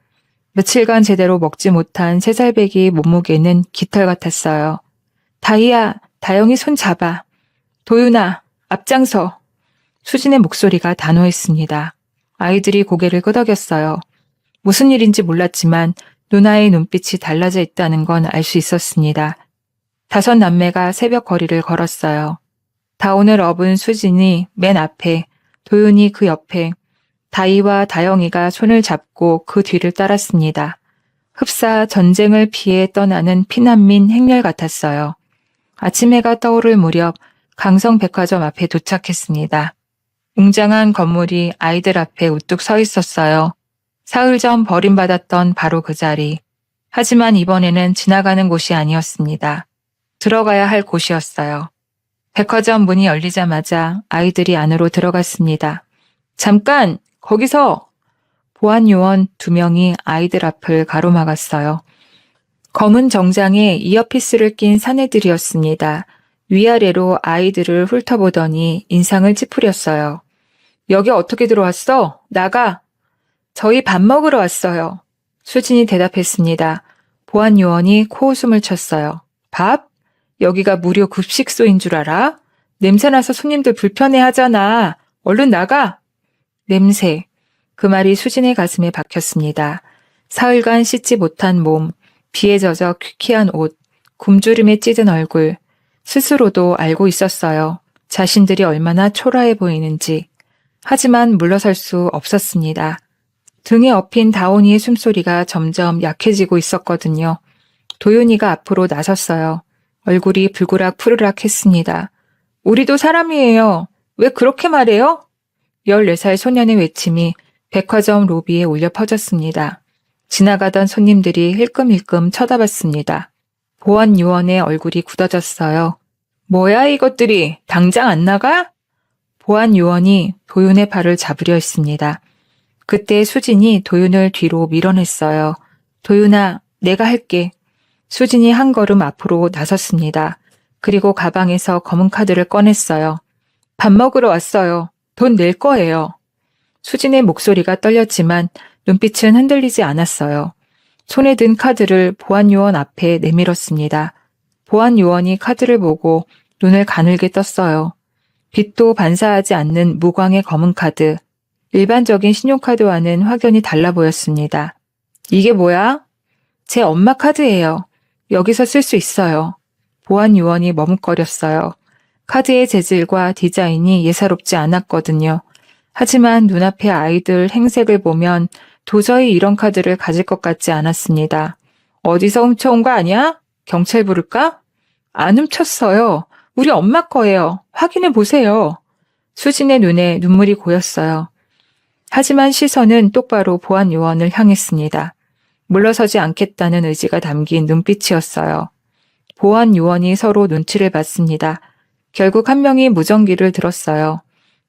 며칠간 제대로 먹지 못한 세살배기 몸무게는 깃털 같았어요. 다희야, 다영이 손 잡아. 도윤아, 앞장서. 수진의 목소리가 단호했습니다. 아이들이 고개를 끄덕였어요. 무슨 일인지 몰랐지만 누나의 눈빛이 달라져 있다는 건 알 수 있었습니다. 5 남매가 새벽 거리를 걸었어요. 다온을 업은 수진이 맨 앞에, 도윤이 그 옆에, 다희와 다영이가 손을 잡고 그 뒤를 따랐습니다. 흡사 전쟁을 피해 떠나는 피난민 행렬 같았어요. 아침 해가 떠오를 무렵 강성백화점 앞에 도착했습니다. 웅장한 건물이 아이들 앞에 우뚝 서 있었어요. 사흘 전 버림받았던 바로 그 자리. 하지만 이번에는 지나가는 곳이 아니었습니다. 들어가야 할 곳이었어요. 백화점 문이 열리자마자 아이들이 안으로 들어갔습니다. 잠깐! 거기서! 보안 요원 2명이 아이들 앞을 가로막았어요. 검은 정장에 이어피스를 낀 사내들이었습니다. 위아래로 아이들을 훑어보더니 인상을 찌푸렸어요. 여기 어떻게 들어왔어? 나가! 저희 밥 먹으러 왔어요. 수진이 대답했습니다. 보안 요원이 코웃음을 쳤어요. 밥? 여기가 무료 급식소인 줄 알아? 냄새나서 손님들 불편해하잖아. 얼른 나가! 냄새. 그 말이 수진의 가슴에 박혔습니다. 사흘간 씻지 못한 몸, 비에 젖어 퀴퀴한 옷, 굶주림에 찌든 얼굴. 스스로도 알고 있었어요. 자신들이 얼마나 초라해 보이는지. 하지만 물러설 수 없었습니다. 등에 업힌 다온이의 숨소리가 점점 약해지고 있었거든요. 도윤이가 앞으로 나섰어요. 얼굴이 불그락 푸르락 했습니다. 우리도 사람이에요. 왜 그렇게 말해요? 14살 소년의 외침이 백화점 로비에 울려 퍼졌습니다. 지나가던 손님들이 힐끔힐끔 쳐다봤습니다. 보안 요원의 얼굴이 굳어졌어요. 뭐야 이것들이 당장 안 나가? 보안 요원이 도윤의 팔을 잡으려 했습니다. 그때 수진이 도윤을 뒤로 밀어냈어요. 도윤아, 내가 할게. 수진이 한 걸음 앞으로 나섰습니다. 그리고 가방에서 검은 카드를 꺼냈어요. 밥 먹으러 왔어요. 돈 낼 거예요. 수진의 목소리가 떨렸지만 눈빛은 흔들리지 않았어요. 손에 든 카드를 보안 요원 앞에 내밀었습니다. 보안 요원이 카드를 보고 눈을 가늘게 떴어요. 빛도 반사하지 않는 무광의 검은 카드. 일반적인 신용카드와는 확연히 달라 보였습니다. 이게 뭐야? 제 엄마 카드예요. 여기서 쓸 수 있어요. 보안 요원이 머뭇거렸어요. 카드의 재질과 디자인이 예사롭지 않았거든요. 하지만 눈앞의 아이들 행색을 보면 도저히 이런 카드를 가질 것 같지 않았습니다. 어디서 훔쳐온 거 아니야? 경찰 부를까? 안 훔쳤어요. 우리 엄마 거예요. 확인해 보세요. 수진의 눈에 눈물이 고였어요. 하지만 시선은 똑바로 보안 요원을 향했습니다. 물러서지 않겠다는 의지가 담긴 눈빛이었어요. 보안 요원이 서로 눈치를 봤습니다. 결국 한 명이 무전기를 들었어요.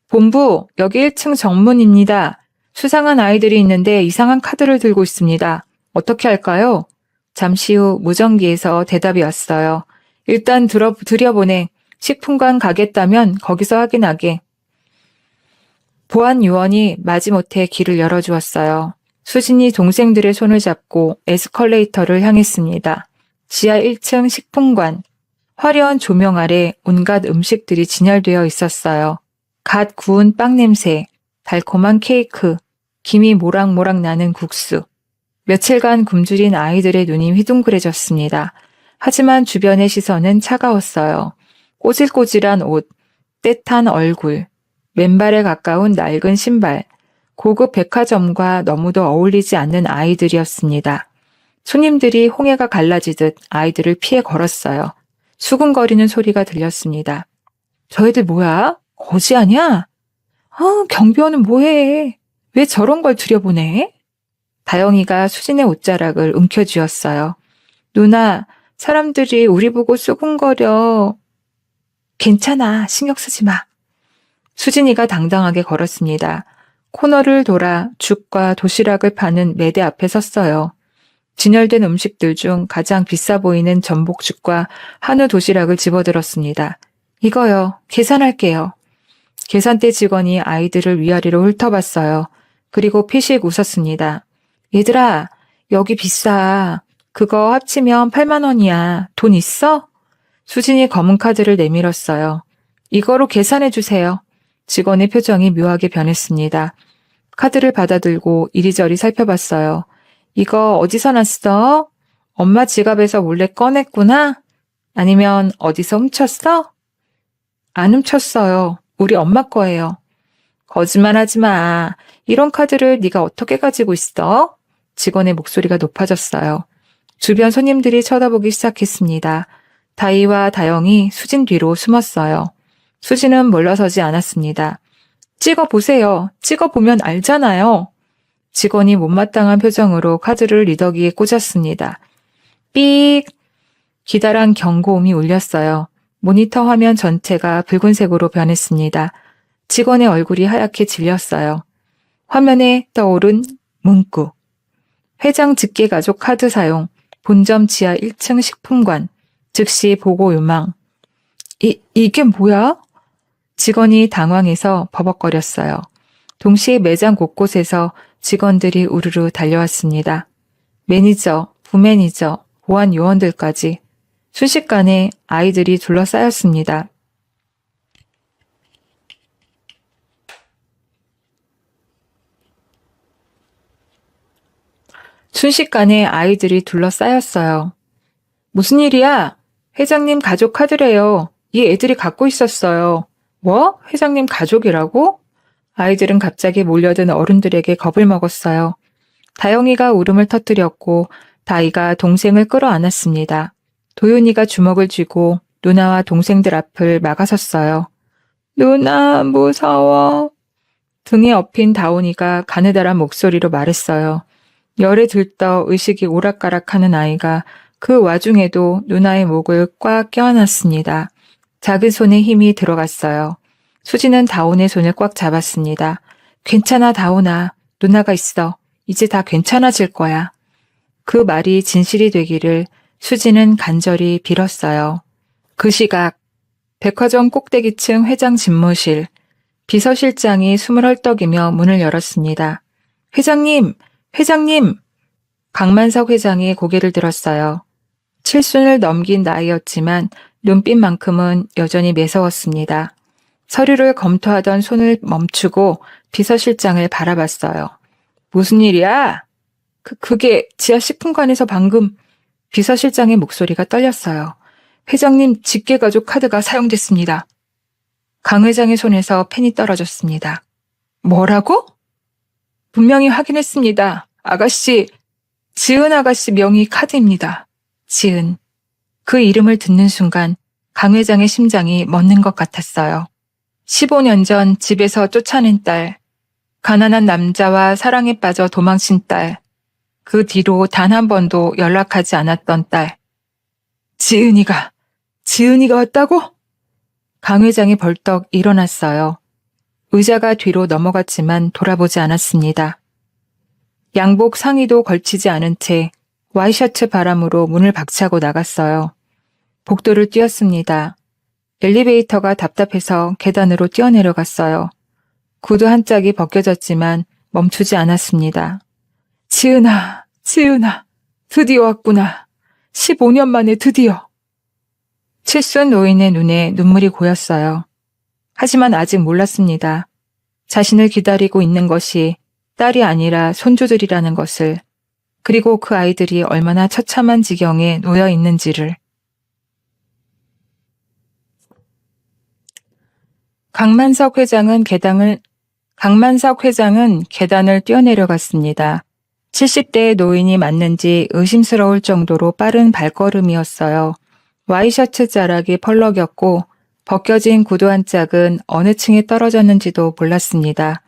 본부, 여기 1층 정문입니다. 수상한 아이들이 있는데 이상한 카드를 들고 있습니다. 어떻게 할까요? 잠시 후 무전기에서 대답이 왔어요. 일단 들여보내. 식품관 가겠다면 거기서 확인하게. 보안 요원이 마지못해 길을 열어주었어요. 수진이 동생들의 손을 잡고 에스컬레이터를 향했습니다. 지하 1층 식품관. 화려한 조명 아래 온갖 음식들이 진열되어 있었어요. 갓 구운 빵 냄새, 달콤한 케이크, 김이 모락모락 나는 국수. 며칠간 굶주린 아이들의 눈이 휘둥그레졌습니다. 하지만 주변의 시선은 차가웠어요. 꼬질꼬질한 옷, 떼탄 얼굴, 맨발에 가까운 낡은 신발, 고급 백화점과 너무도 어울리지 않는 아이들이었습니다. 손님들이 홍해가 갈라지듯 아이들을 피해 걸었어요. 수근거리는 소리가 들렸습니다. 저 애들 뭐야? 거지 아니야? 경비원은 뭐해? 왜 저런 걸 들여보내? 다영이가 수진의 옷자락을 움켜쥐었어요. 누나, 사람들이 우리 보고 수근거려. 괜찮아, 신경 쓰지 마. 수진이가 당당하게 걸었습니다. 코너를 돌아 죽과 도시락을 파는 매대 앞에 섰어요. 진열된 음식들 중 가장 비싸 보이는 전복죽과 한우 도시락을 집어들었습니다. 이거요, 계산할게요. 계산대 직원이 아이들을 위아래로 훑어봤어요. 그리고 피식 웃었습니다. 얘들아, 여기 비싸. 그거 합치면 8만 원이야. 돈 있어? 수진이 검은 카드를 내밀었어요. 이거로 계산해주세요. 직원의 표정이 묘하게 변했습니다. 카드를 받아들고 이리저리 살펴봤어요. 이거 어디서 났어? 엄마 지갑에서 몰래 꺼냈구나? 아니면 어디서 훔쳤어? 안 훔쳤어요. 우리 엄마 거예요. 거짓말하지 마. 이런 카드를 네가 어떻게 가지고 있어? 직원의 목소리가 높아졌어요. 주변 손님들이 쳐다보기 시작했습니다. 다이와 다영이 수진 뒤로 숨었어요. 수진은 물러서지 않았습니다. 찍어보세요. 찍어보면 알잖아요. 직원이 못마땅한 표정으로 카드를 리더기에 꽂았습니다. 삑! 기다란 경고음이 울렸어요. 모니터 화면 전체가 붉은색으로 변했습니다. 직원의 얼굴이 하얗게 질렸어요. 화면에 떠오른 문구. 회장 직계가족 카드 사용, 본점 지하 1층 식품관, 즉시 보고 요망. 이게 뭐야? 직원이 당황해서 버벅거렸어요. 동시에 매장 곳곳에서 직원들이 우르르 달려왔습니다. 매니저, 부매니저, 보안 요원들까지 순식간에 아이들이 둘러싸였습니다. 순식간에 아이들이 둘러싸였어요. 무슨 일이야? 회장님 가족 카드래요. 이 애들이 갖고 있었어요. 뭐? 회장님 가족이라고? 아이들은 갑자기 몰려든 어른들에게 겁을 먹었어요. 다영이가 울음을 터뜨렸고 다이가 동생을 끌어안았습니다. 도윤이가 주먹을 쥐고 누나와 동생들 앞을 막아섰어요. 누나, 무서워. 등에 업힌 다온이가 가느다란 목소리로 말했어요. 열에 들떠 의식이 오락가락하는 아이가 그 와중에도 누나의 목을 꽉 껴안았습니다. 작은 손에 힘이 들어갔어요. 수지는 다온의 손을 꽉 잡았습니다. 괜찮아, 다온아. 누나가 있어. 이제 다 괜찮아질 거야. 그 말이 진실이 되기를 수지는 간절히 빌었어요. 그 시각 백화점 꼭대기층 회장 집무실, 비서실장이 숨을 헐떡이며 문을 열었습니다. 회장님! 회장님! 강만석 회장이 고개를 들었어요. 칠순을 넘긴 나이였지만 눈빛만큼은 여전히 매서웠습니다. 서류를 검토하던 손을 멈추고 비서실장을 바라봤어요. 무슨 일이야? 그게 지하 식품관에서 방금 비서실장의 목소리가 떨렸어요. 회장님 직계가족 카드가 사용됐습니다. 강 회장의 손에서 펜이 떨어졌습니다. 뭐라고? 분명히 확인했습니다. 아가씨, 지은 아가씨 명의 카드입니다. 지은. 그 이름을 듣는 순간 강 회장의 심장이 멎는 것 같았어요. 15년 전 집에서 쫓아낸 딸, 가난한 남자와 사랑에 빠져 도망친 딸, 그 뒤로 단 한 번도 연락하지 않았던 딸. 지은이가 왔다고? 강 회장이 벌떡 일어났어요. 의자가 뒤로 넘어갔지만 돌아보지 않았습니다. 양복 상의도 걸치지 않은 채 와이셔츠 바람으로 문을 박차고 나갔어요. 복도를 뛰었습니다. 엘리베이터가 답답해서 계단으로 뛰어내려갔어요. 구두 한 짝이 벗겨졌지만 멈추지 않았습니다. 지은아, 드디어 왔구나. 15년 만에 드디어. 칠순 노인의 눈에 눈물이 고였어요. 하지만 아직 몰랐습니다. 자신을 기다리고 있는 것이 딸이 아니라 손주들이라는 것을, 그리고 그 아이들이 얼마나 처참한 지경에 놓여 있는지를. 강만석 회장은 계단을 뛰어내려갔습니다. 70대의 노인이 맞는지 의심스러울 정도로 빠른 발걸음이었어요. 와이셔츠 자락이 펄럭였고 벗겨진 구두 한 짝은 어느 층에 떨어졌는지도 몰랐습니다.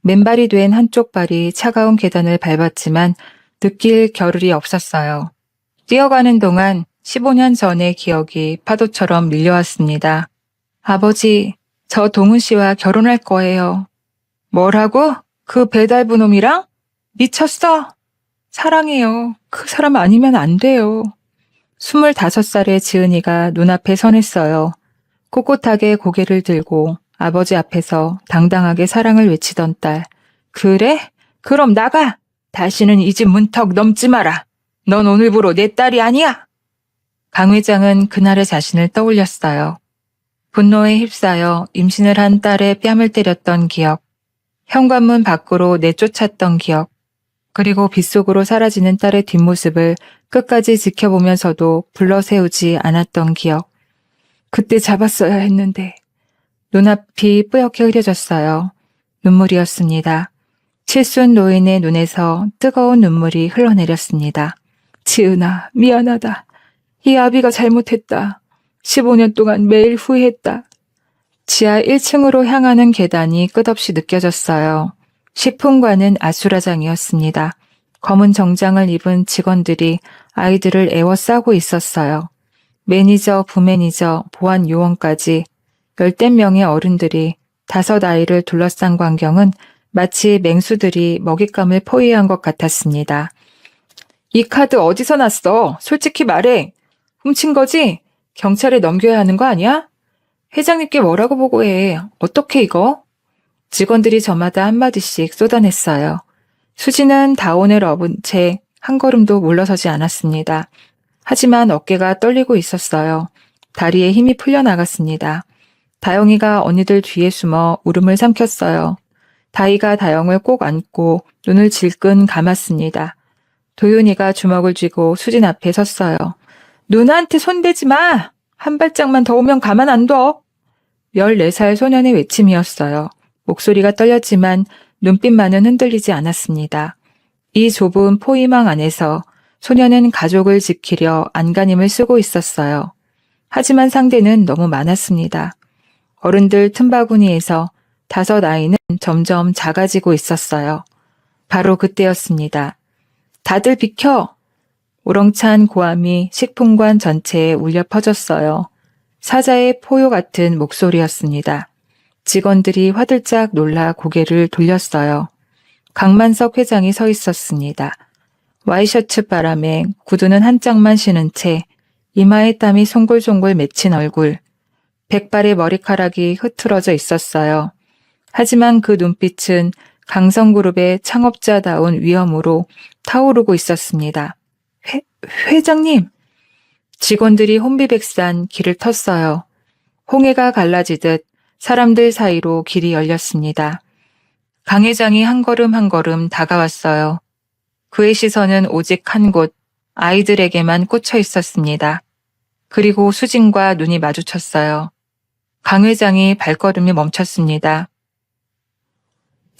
맨발이 된 한쪽 발이 차가운 계단을 밟았지만 느낄 겨를이 없었어요. 뛰어가는 동안 15년 전의 기억이 파도처럼 밀려왔습니다. 아버지, 저 동훈 씨와 결혼할 거예요. 뭐라고? 그 배달부 놈이랑? 미쳤어? 사랑해요. 그 사람 아니면 안 돼요. 25살의 지은이가 눈앞에 서냈어요. 꼿꼿하게 고개를 들고 아버지 앞에서 당당하게 사랑을 외치던 딸. 그래? 그럼 나가! 다시는 이 집 문턱 넘지 마라. 넌 오늘부로 내 딸이 아니야! 강 회장은 그날의 자신을 떠올렸어요. 분노에 휩싸여 임신을 한 딸의 뺨을 때렸던 기억, 현관문 밖으로 내쫓았던 기억, 그리고 빗속으로 사라지는 딸의 뒷모습을 끝까지 지켜보면서도 불러세우지 않았던 기억. 그때 잡았어야 했는데. 눈앞이 뿌옇게 흐려졌어요. 눈물이었습니다. 칠순 노인의 눈에서 뜨거운 눈물이 흘러내렸습니다. 지은아, 미안하다. 이 아비가 잘못했다. 15년 동안 매일 후회했다. 지하 1층으로 향하는 계단이 끝없이 느껴졌어요. 식품관은 아수라장이었습니다. 검은 정장을 입은 직원들이 아이들을 애워싸고 있었어요. 매니저, 부매니저, 보안 요원까지 10댓 명의 어른들이 5 아이를 둘러싼 광경은 마치 맹수들이 먹잇감을 포위한 것 같았습니다. 이 카드 어디서 났어? 솔직히 말해. 훔친 거지? 경찰에 넘겨야 하는 거 아니야? 회장님께 뭐라고 보고해. 어떻게 이거? 직원들이 저마다 한마디씩 쏟아냈어요. 수지는 다온을 업은 채 한 걸음도 물러서지 않았습니다. 하지만 어깨가 떨리고 있었어요. 다리에 힘이 풀려나갔습니다. 다영이가 언니들 뒤에 숨어 울음을 삼켰어요. 다이가 다영을 꼭 안고 눈을 질끈 감았습니다. 도윤이가 주먹을 쥐고 수진 앞에 섰어요. 누나한테 손대지 마! 한 발짝만 더 오면 가만 안 둬! 14살 소년의 외침이었어요. 목소리가 떨렸지만 눈빛만은 흔들리지 않았습니다. 이 좁은 포위망 안에서 소년은 가족을 지키려 안간힘을 쓰고 있었어요. 하지만 상대는 너무 많았습니다. 어른들 틈바구니에서 5 아이는 점점 작아지고 있었어요. 바로 그때였습니다. 다들 비켜! 우렁찬 고함이 식품관 전체에 울려 퍼졌어요. 사자의 포효 같은 목소리였습니다. 직원들이 화들짝 놀라 고개를 돌렸어요. 강만석 회장이 서 있었습니다. 와이셔츠 바람에 구두는 한 짝만 신은 채 이마에 땀이 송골송골 맺힌 얼굴, 백발의 머리카락이 흐트러져 있었어요. 하지만 그 눈빛은 강성그룹의 창업자다운 위엄으로 타오르고 있었습니다. 회장님! 직원들이 혼비백산 길을 텄어요. 홍해가 갈라지듯 사람들 사이로 길이 열렸습니다. 강 회장이 한 걸음 한 걸음 다가왔어요. 그의 시선은 오직 한 곳, 아이들에게만 꽂혀 있었습니다. 그리고 수진과 눈이 마주쳤어요. 강 회장이 발걸음이 멈췄습니다.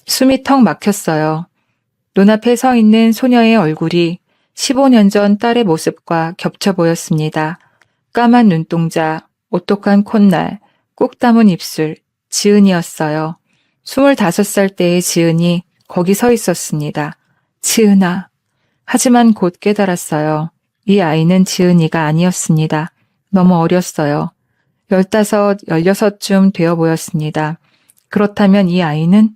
숨이 턱 막혔어요. 눈앞에 서 있는 소녀의 얼굴이 15년 전 딸의 모습과 겹쳐 보였습니다. 까만 눈동자, 오똑한 콧날, 꾹 담은 입술, 지은이었어요. 25살 때의 지은이 거기 서 있었습니다. 지은아. 하지만 곧 깨달았어요. 이 아이는 지은이가 아니었습니다. 너무 어렸어요. 15, 16쯤 되어 보였습니다. 그렇다면 이 아이는?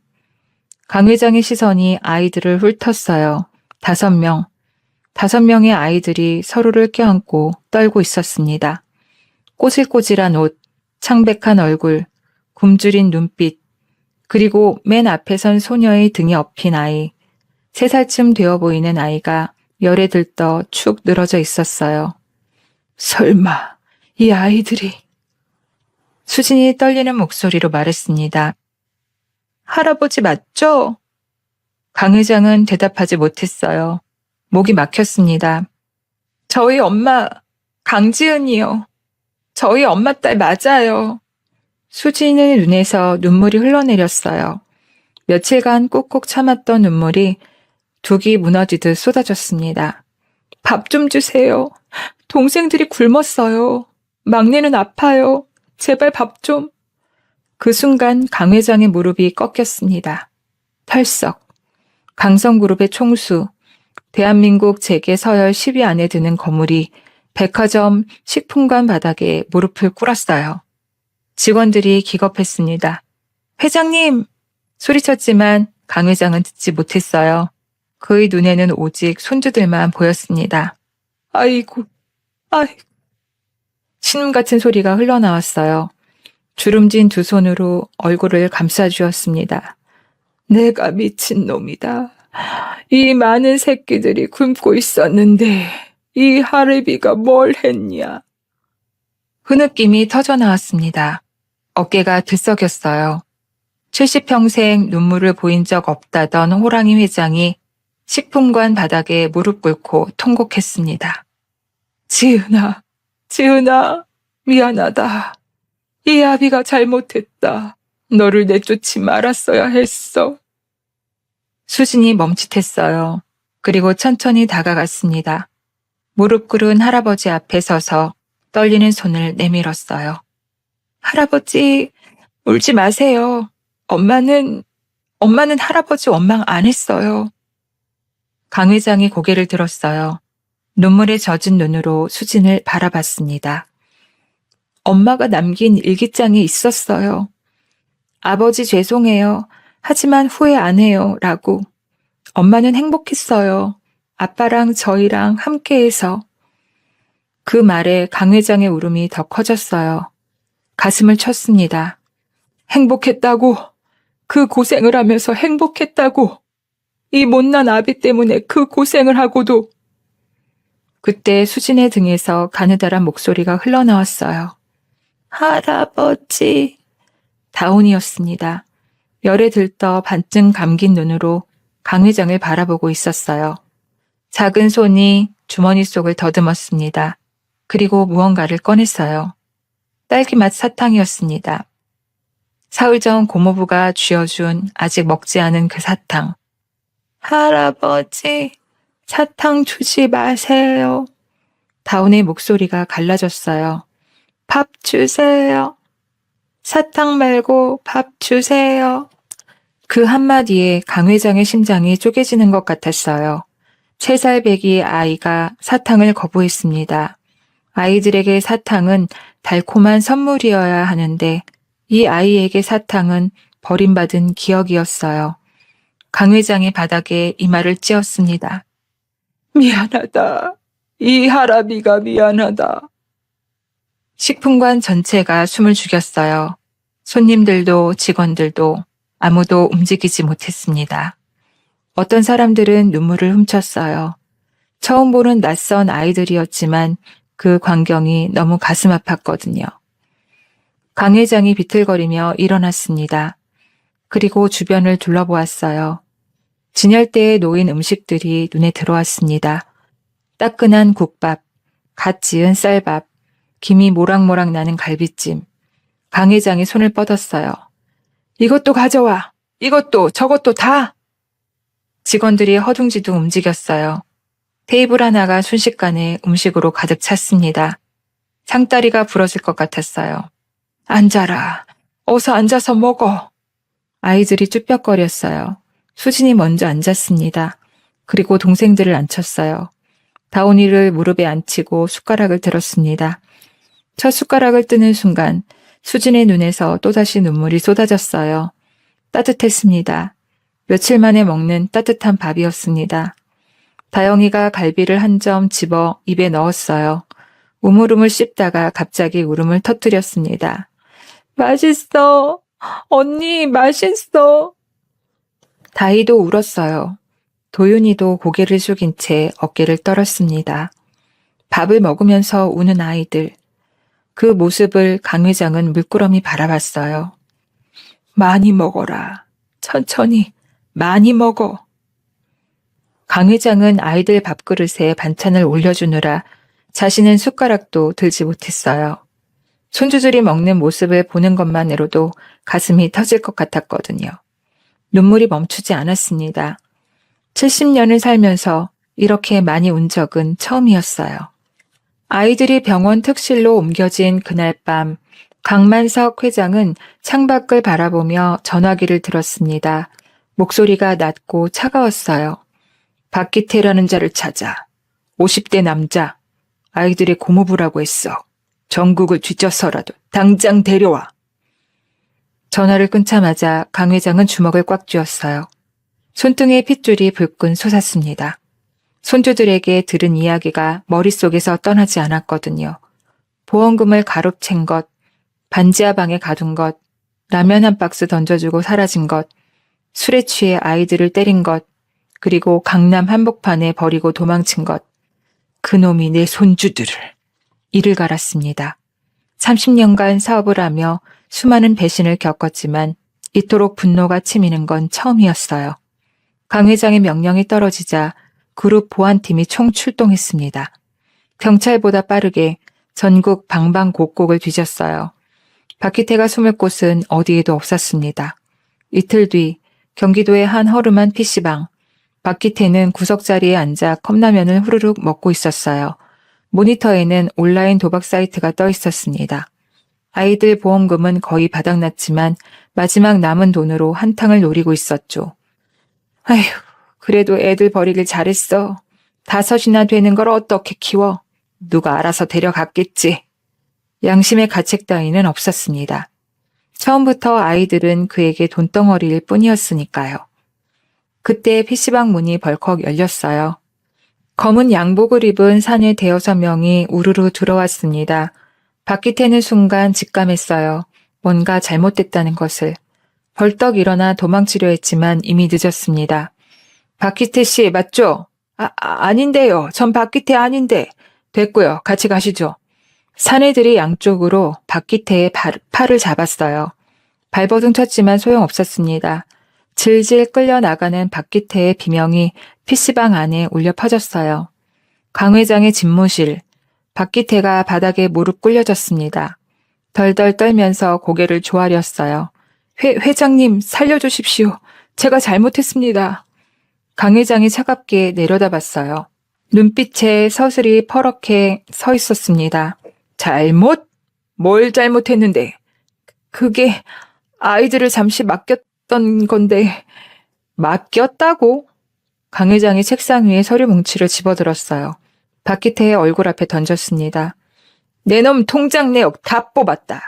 강 회장의 시선이 아이들을 훑었어요. 5명. 5명의 아이들이 서로를 껴안고 떨고 있었습니다. 꼬질꼬질한 옷, 창백한 얼굴, 굶주린 눈빛, 그리고 맨 앞에 선 소녀의 등에 엎인 아이, 3살쯤 되어 보이는 아이가 열에 들떠 축 늘어져 있었어요. 설마 이 아이들이... 수진이 떨리는 목소리로 말했습니다. 할아버지 맞죠? 강 회장은 대답하지 못했어요. 목이 막혔습니다. 저희 엄마 강지은이요. 저희 엄마 딸 맞아요. 수진의 눈에서 눈물이 흘러내렸어요. 며칠간 꾹꾹 참았던 눈물이 둑이 무너지듯 쏟아졌습니다. 밥 좀 주세요. 동생들이 굶었어요. 막내는 아파요. 제발 밥 좀. 그 순간 강 회장의 무릎이 꺾였습니다. 털썩. 강성그룹의 총수, 대한민국 재계 서열 10위 안에 드는 거물이 백화점 식품관 바닥에 무릎을 꿇었어요. 직원들이 기겁했습니다. 회장님! 소리쳤지만 강 회장은 듣지 못했어요. 그의 눈에는 오직 손주들만 보였습니다. 아이고. 신음 같은 소리가 흘러나왔어요. 주름진 2 손으로 얼굴을 감싸주었습니다. 내가 미친 놈이다. 이 많은 새끼들이 굶고 있었는데 이 하르비가 뭘 했냐. 흐느낌이 터져나왔습니다. 어깨가 들썩였어요. 70평생 눈물을 보인 적 없다던 호랑이 회장이 식품관 바닥에 무릎 꿇고 통곡했습니다. 지은아, 미안하다. 이 아비가 잘못했다. 너를 내쫓지 말았어야 했어. 수진이 멈칫했어요. 그리고 천천히 다가갔습니다. 무릎 꿇은 할아버지 앞에 서서 떨리는 손을 내밀었어요. 할아버지, 울지 마세요. 엄마는 할아버지 원망 안 했어요. 강 회장이 고개를 들었어요. 눈물에 젖은 눈으로 수진을 바라봤습니다. 엄마가 남긴 일기장이 있었어요. 아버지 죄송해요. 하지만 후회 안 해요. 라고. 엄마는 행복했어요. 아빠랑 저희랑 함께해서. 그 말에 강 회장의 울음이 더 커졌어요. 가슴을 쳤습니다. 행복했다고. 그 고생을 하면서 행복했다고. 이 못난 아비 때문에 그 고생을 하고도. 그때 수진의 등에서 가느다란 목소리가 흘러나왔어요. 할아버지. 다운이었습니다. 열에 들떠 반쯤 감긴 눈으로 강 회장을 바라보고 있었어요. 작은 손이 주머니 속을 더듬었습니다. 그리고 무언가를 꺼냈어요. 딸기맛 사탕이었습니다. 사흘 전 고모부가 쥐어준 아직 먹지 않은 그 사탕. 할아버지, 사탕 주지 마세요. 다운의 목소리가 갈라졌어요. 밥 주세요. 사탕 말고 밥 주세요. 그 한마디에 강 회장의 심장이 쪼개지는 것 같았어요. 3살 배기 아이가 사탕을 거부했습니다. 아이들에게 사탕은 달콤한 선물이어야 하는데 이 아이에게 사탕은 버림받은 기억이었어요. 강 회장의 바닥에 이마를 찧었습니다. 미안하다. 이 할아비가 미안하다. 식품관 전체가 숨을 죽였어요. 손님들도 직원들도 아무도 움직이지 못했습니다. 어떤 사람들은 눈물을 훔쳤어요. 처음 보는 낯선 아이들이었지만 그 광경이 너무 가슴 아팠거든요. 강 회장이 비틀거리며 일어났습니다. 그리고 주변을 둘러보았어요. 진열대에 놓인 음식들이 눈에 들어왔습니다. 따끈한 국밥, 갓 지은 쌀밥, 김이 모락모락 나는 갈비찜. 강 회장이 손을 뻗었어요. 이것도 가져와. 이것도 저것도 다. 직원들이 허둥지둥 움직였어요. 테이블 하나가 순식간에 음식으로 가득 찼습니다. 상다리가 부러질 것 같았어요. 앉아라. 어서 앉아서 먹어. 아이들이 쭈뼛거렸어요. 수진이 먼저 앉았습니다. 그리고 동생들을 앉혔어요. 다온이를 무릎에 앉히고 숟가락을 들었습니다. 첫 숟가락을 뜨는 순간 수진의 눈에서 또다시 눈물이 쏟아졌어요. 따뜻했습니다. 며칠 만에 먹는 따뜻한 밥이었습니다. 다영이가 갈비를 한 점 집어 입에 넣었어요. 우물우물 씹다가 갑자기 울음을 터뜨렸습니다. 맛있어. 언니, 맛있어. 다희도 울었어요. 도윤이도 고개를 숙인 채 어깨를 떨었습니다. 밥을 먹으면서 우는 아이들. 그 모습을 강 회장은 물끄러미 바라봤어요. 많이 먹어라. 천천히 많이 먹어. 강 회장은 아이들 밥그릇에 반찬을 올려주느라 자신은 숟가락도 들지 못했어요. 손주들이 먹는 모습을 보는 것만으로도 가슴이 터질 것 같았거든요. 눈물이 멈추지 않았습니다. 70년을 살면서 이렇게 많이 운 적은 처음이었어요. 아이들이 병원 특실로 옮겨진 그날 밤, 강만석 회장은 창밖을 바라보며 전화기를 들었습니다. 목소리가 낮고 차가웠어요. 박기태라는 자를 찾아. 50대 남자. 아이들의 고모부라고 했어. 전국을 뒤져서라도 당장 데려와. 전화를 끊자마자 강 회장은 주먹을 꽉 쥐었어요. 손등에 핏줄이 불끈 솟았습니다. 손주들에게 들은 이야기가 머릿속에서 떠나지 않았거든요. 보험금을 가로챈 것, 반지하 방에 가둔 것, 라면 한 박스 던져주고 사라진 것, 술에 취해 아이들을 때린 것, 그리고 강남 한복판에 버리고 도망친 것. 그놈이 내 손주들을. 이를 갈았습니다. 30년간 사업을 하며 수많은 배신을 겪었지만 이토록 분노가 치미는 건 처음이었어요. 강 회장의 명령이 떨어지자 그룹 보안팀이 총출동했습니다. 경찰보다 빠르게 전국 방방곡곡을 뒤졌어요. 박기태가 숨을 곳은 어디에도 없었습니다. 이틀 뒤 경기도의 한 허름한 PC방. 박기태는 구석자리에 앉아 컵라면을 후루룩 먹고 있었어요. 모니터에는 온라인 도박 사이트가 떠 있었습니다. 아이들 보험금은 거의 바닥났지만 마지막 남은 돈으로 한탕을 노리고 있었죠. 아휴, 그래도 애들 버리길 잘했어. 5이나 되는 걸 어떻게 키워? 누가 알아서 데려갔겠지. 양심의 가책 따위는 없었습니다. 처음부터 아이들은 그에게 돈덩어리일 뿐이었으니까요. 그때 PC방 문이 벌컥 열렸어요. 검은 양복을 입은 사내 대여섯 명이 우르르 들어왔습니다. 박기태는 순간 직감했어요. 뭔가 잘못됐다는 것을. 벌떡 일어나 도망치려 했지만 이미 늦었습니다. 박기태 씨 맞죠? 아닌데요. 전 박기태 아닌데. 됐고요. 같이 가시죠. 사내들이 양쪽으로 박기태의 팔을 잡았어요. 발버둥 쳤지만 소용없었습니다. 질질 끌려나가는 박기태의 비명이 PC방 안에 울려 퍼졌어요. 강 회장의 집무실, 박기태가 바닥에 무릎 꿇려졌습니다. 덜덜 떨면서 고개를 조아렸어요. 회장님, 살려주십시오. 제가 잘못했습니다. 강 회장이 차갑게 내려다봤어요. 눈빛에 서슬이 퍼렇게 서 있었습니다. 잘못? 뭘 잘못했는데? 그게 아이들을 잠시 맡겼던 건데. 맡겼다고? 강 회장이 책상 위에 서류 뭉치를 집어들었어요. 박기태의 얼굴 앞에 던졌습니다. 내 놈 통장 내역 다 뽑았다.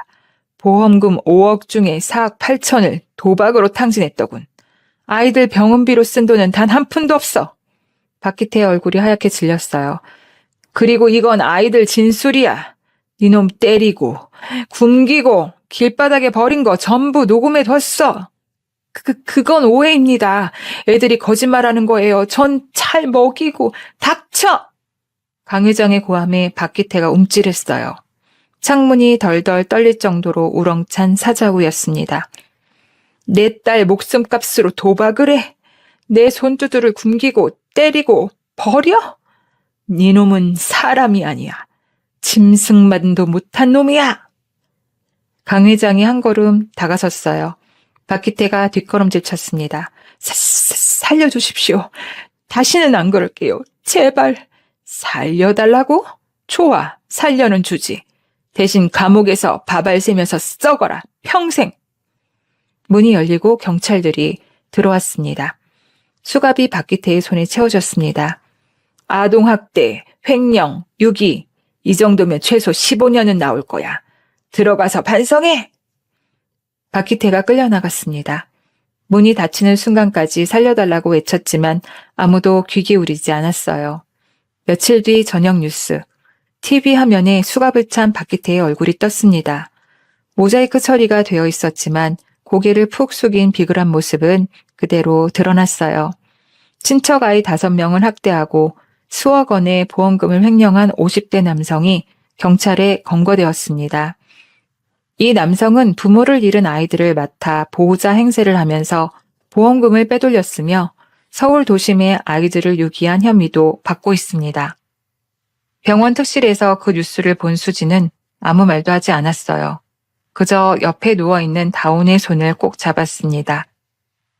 보험금 5억 중에 4억 8천을 도박으로 탕진했더군. 아이들 병원비로 쓴 돈은 단 한 푼도 없어. 박기태의 얼굴이 하얗게 질렸어요. 그리고 이건 아이들 진술이야. 니놈 때리고 굶기고 길바닥에 버린 거 전부 녹음해 뒀어. 그건 오해입니다. 애들이 거짓말하는 거예요. 전 잘 먹이고. 닥쳐! 강 회장의 고함에 박기태가 움찔했어요. 창문이 덜덜 떨릴 정도로 우렁찬 사자우였습니다. 내 딸 목숨값으로 도박을 해? 내 손주들을 굶기고 때리고 버려? 네 놈은 사람이 아니야. 짐승만도 못한 놈이야. 강 회장이 한 걸음 다가섰어요. 박기태가 뒷걸음질 쳤습니다. 살려주십시오. 다시는 안 그럴게요. 제발. 살려달라고? 좋아, 살려는 주지. 대신 감옥에서 밥알 새면서 썩어라. 평생. 문이 열리고 경찰들이 들어왔습니다. 수갑이 박기태의 손에 채워졌습니다. 아동학대, 횡령, 유기. 이 정도면 최소 15년은 나올 거야. 들어가서 반성해. 박기태가 끌려나갔습니다. 문이 닫히는 순간까지 살려달라고 외쳤지만 아무도 귀 기울이지 않았어요. 며칠 뒤 저녁 뉴스. TV 화면에 수갑을 찬 박기태의 얼굴이 떴습니다. 모자이크 처리가 되어 있었지만 고개를 푹 숙인 비굴한 모습은 그대로 드러났어요. 친척 아이 5명을 학대하고 수억 원의 보험금을 횡령한 50대 남성이 경찰에 검거되었습니다. 이 남성은 부모를 잃은 아이들을 맡아 보호자 행세를 하면서 보험금을 빼돌렸으며 서울 도심의 아이들을 유기한 혐의도 받고 있습니다. 병원 특실에서 그 뉴스를 본 수지는 아무 말도 하지 않았어요. 그저 옆에 누워있는 다운의 손을 꼭 잡았습니다.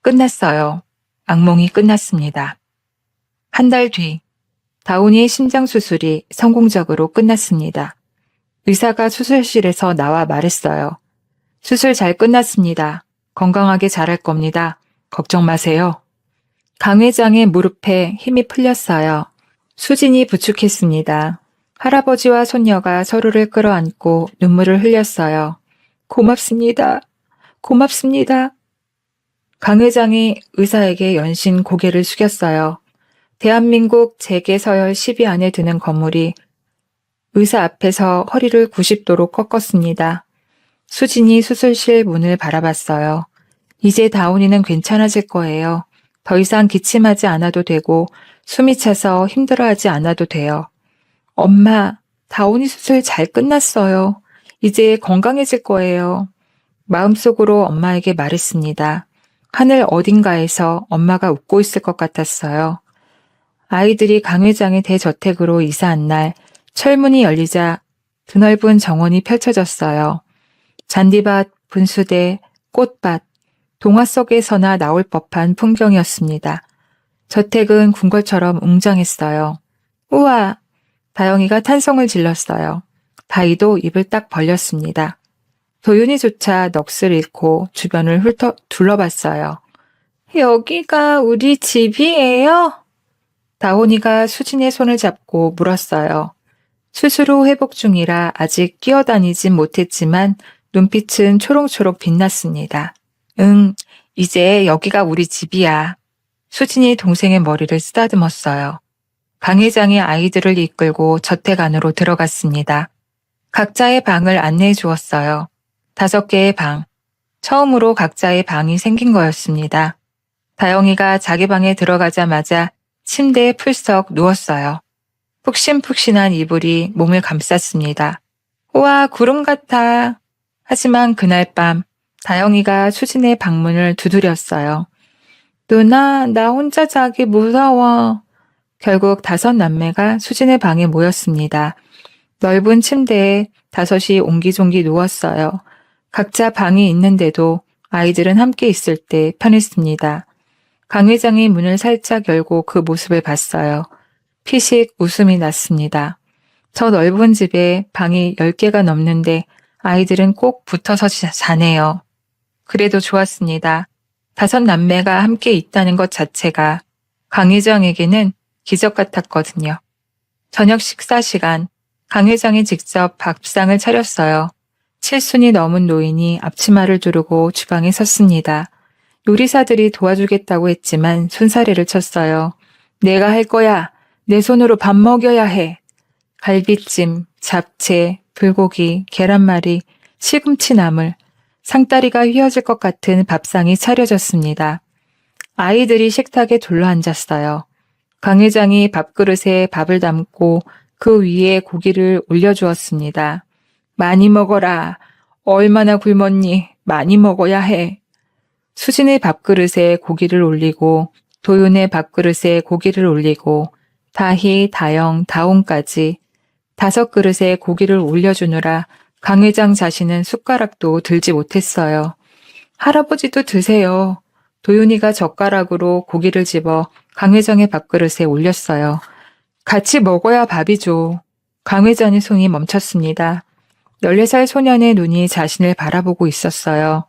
끝났어요. 악몽이 끝났습니다. 한 달 뒤, 다운이의 심장 수술이 성공적으로 끝났습니다. 의사가 수술실에서 나와 말했어요. 수술 잘 끝났습니다. 건강하게 잘할 겁니다. 걱정 마세요. 강 회장의 무릎에 힘이 풀렸어요. 수진이 부축했습니다. 할아버지와 손녀가 서로를 끌어안고 눈물을 흘렸어요. 고맙습니다. 고맙습니다. 강 회장이 의사에게 연신 고개를 숙였어요. 대한민국 재계서열 10위 안에 드는 건물이 의사 앞에서 허리를 90도로 꺾었습니다. 수진이 수술실 문을 바라봤어요. 이제 다운이는 괜찮아질 거예요. 더 이상 기침하지 않아도 되고 숨이 차서 힘들어하지 않아도 돼요. 엄마, 다운이 수술 잘 끝났어요. 이제 건강해질 거예요. 마음속으로 엄마에게 말했습니다. 하늘 어딘가에서 엄마가 웃고 있을 것 같았어요. 아이들이 강 회장의 대저택으로 이사한 날 철문이 열리자 드넓은 정원이 펼쳐졌어요. 잔디밭, 분수대, 꽃밭, 동화 속에서나 나올 법한 풍경이었습니다. 저택은 궁궐처럼 웅장했어요. 우와! 다영이가 탄성을 질렀어요. 다이도 입을 딱 벌렸습니다. 도윤이조차 넋을 잃고 주변을 둘러봤어요. 여기가 우리 집이에요? 다온이가 수진의 손을 잡고 물었어요. 수술 후 회복 중이라 아직 뛰어다니진 못했지만 눈빛은 초롱초록 빛났습니다. 응, 이제 여기가 우리 집이야. 수진이 동생의 머리를 쓰다듬었어요. 강 회장이 아이들을 이끌고 저택 안으로 들어갔습니다. 각자의 방을 안내해 주었어요. 5개의 방. 처음으로 각자의 방이 생긴 거였습니다. 다영이가 자기 방에 들어가자마자 침대에 풀썩 누웠어요. 푹신푹신한 이불이 몸을 감쌌습니다. 우와, 구름 같아. 하지만 그날 밤 다영이가 수진의 방문을 두드렸어요. 누나, 나 혼자 자기 무서워. 결국 5 남매가 수진의 방에 모였습니다. 넓은 침대에 5이 옹기종기 누웠어요. 각자 방이 있는데도 아이들은 함께 있을 때 편했습니다. 강 회장이 문을 살짝 열고 그 모습을 봤어요. 피식 웃음이 났습니다. 저 넓은 집에 방이 10개가 넘는데 아이들은 꼭 붙어서 자네요. 그래도 좋았습니다. 5남매가 함께 있다는 것 자체가 강 회장에게는 기적 같았거든요. 저녁 식사 시간, 강 회장이 직접 밥상을 차렸어요. 7순이 넘은 노인이 앞치마를 두르고 주방에 섰습니다. 요리사들이 도와주겠다고 했지만 손사래를 쳤어요. 내가 할 거야. 내 손으로 밥 먹여야 해. 갈비찜, 잡채, 불고기, 계란말이, 시금치 나물, 상다리가 휘어질 것 같은 밥상이 차려졌습니다. 아이들이 식탁에 둘러앉았어요. 강 회장이 밥그릇에 밥을 담고 그 위에 고기를 올려주었습니다. 많이 먹어라. 얼마나 굶었니? 많이 먹어야 해. 수진의 밥그릇에 고기를 올리고 도윤의 밥그릇에 고기를 올리고 다희, 다영, 다온까지 5그릇에 고기를 올려주느라 강 회장 자신은 숟가락도 들지 못했어요. 할아버지도 드세요. 도윤이가 젓가락으로 고기를 집어 강 회장의 밥그릇에 올렸어요. 같이 먹어야 밥이죠. 강 회장의 손이 멈췄습니다. 14살 소년의 눈이 자신을 바라보고 있었어요.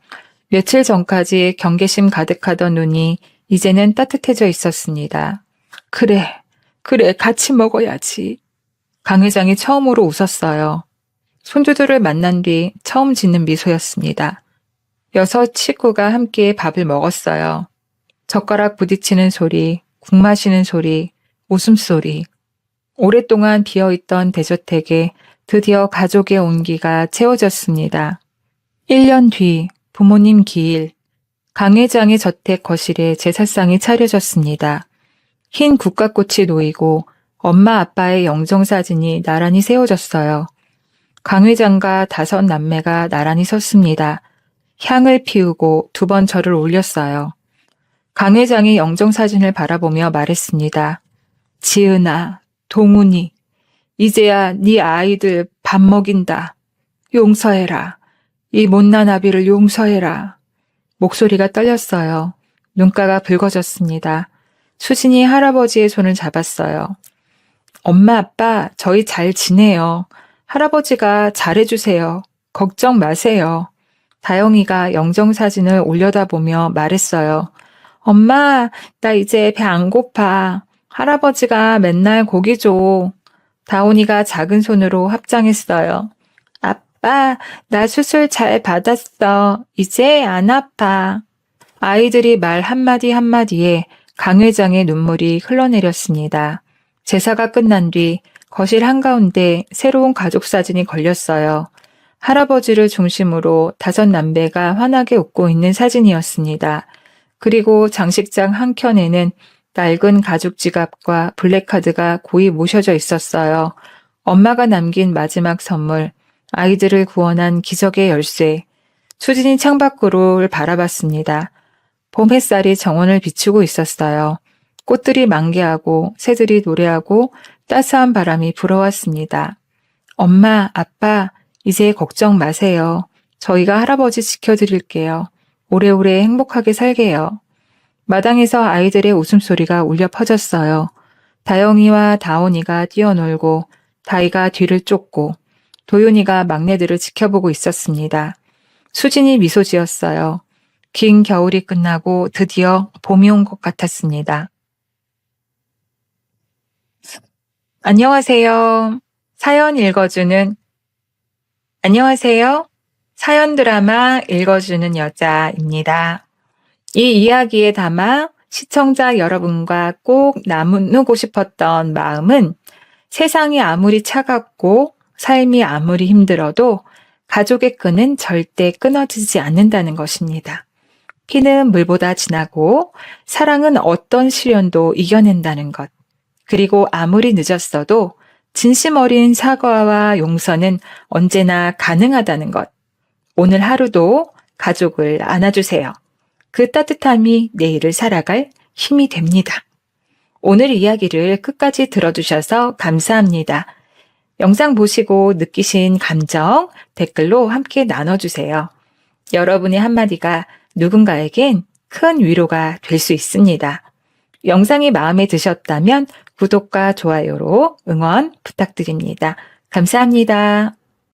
며칠 전까지 경계심 가득하던 눈이 이제는 따뜻해져 있었습니다. 그래, 같이 먹어야지. 강 회장이 처음으로 웃었어요. 손주들을 만난 뒤 처음 짓는 미소였습니다. 6 식구가 함께 밥을 먹었어요. 젓가락 부딪히는 소리, 국 마시는 소리, 웃음소리. 오랫동안 비어있던 대저택에 드디어 가족의 온기가 채워졌습니다. 1년 뒤 부모님 기일, 강 회장의 저택 거실에 제사상이 차려졌습니다. 흰 국화꽃이 놓이고 엄마 아빠의 영정사진이 나란히 세워졌어요. 강 회장과 5남매가 나란히 섰습니다. 향을 피우고 2번 절을 올렸어요. 강 회장이 영정사진을 바라보며 말했습니다. 지은아, 동훈이, 이제야 네 아이들 밥 먹인다. 용서해라. 이 못난 아비를 용서해라. 목소리가 떨렸어요. 눈가가 붉어졌습니다. 수진이 할아버지의 손을 잡았어요. 엄마, 아빠, 저희 잘 지내요. 할아버지가 잘해주세요. 걱정 마세요. 다영이가 영정사진을 올려다보며 말했어요. 엄마, 나 이제 배 안 고파. 할아버지가 맨날 고기 줘. 다온이가 작은 손으로 합장했어요. 아빠, 나 수술 잘 받았어. 이제 안 아파. 아이들이 말 한마디 한마디에 강 회장의 눈물이 흘러내렸습니다. 제사가 끝난 뒤 거실 한가운데 새로운 가족 사진이 걸렸어요. 할아버지를 중심으로 5남매가 환하게 웃고 있는 사진이었습니다. 그리고 장식장 한켠에는 낡은 가죽 지갑과 블랙카드가 고이 모셔져 있었어요. 엄마가 남긴 마지막 선물, 아이들을 구원한 기적의 열쇠. 수진이 창밖으로 바라봤습니다. 봄 햇살이 정원을 비추고 있었어요. 꽃들이 만개하고 새들이 노래하고 따스한 바람이 불어왔습니다. 엄마, 아빠, 이제 걱정 마세요. 저희가 할아버지 지켜드릴게요. 오래오래 행복하게 살게요. 마당에서 아이들의 웃음소리가 울려 퍼졌어요. 다영이와 다온이가 뛰어놀고 다이가 뒤를 쫓고 도윤이가 막내들을 지켜보고 있었습니다. 수진이 미소 지었어요. 긴 겨울이 끝나고 드디어 봄이 온 것 같았습니다. 안녕하세요. 안녕하세요. 사연 드라마 읽어주는 여자입니다. 이 이야기에 담아 시청자 여러분과 꼭 나누고 싶었던 마음은 세상이 아무리 차갑고 삶이 아무리 힘들어도 가족의 끈은 절대 끊어지지 않는다는 것입니다. 피는 물보다 진하고 사랑은 어떤 시련도 이겨낸다는 것. 그리고 아무리 늦었어도 진심 어린 사과와 용서는 언제나 가능하다는 것. 오늘 하루도 가족을 안아주세요. 그 따뜻함이 내일을 살아갈 힘이 됩니다. 오늘 이야기를 끝까지 들어주셔서 감사합니다. 영상 보시고 느끼신 감정 댓글로 함께 나눠주세요. 여러분의 한마디가 누군가에겐 큰 위로가 될 수 있습니다. 영상이 마음에 드셨다면 구독과 좋아요로 응원 부탁드립니다. 감사합니다.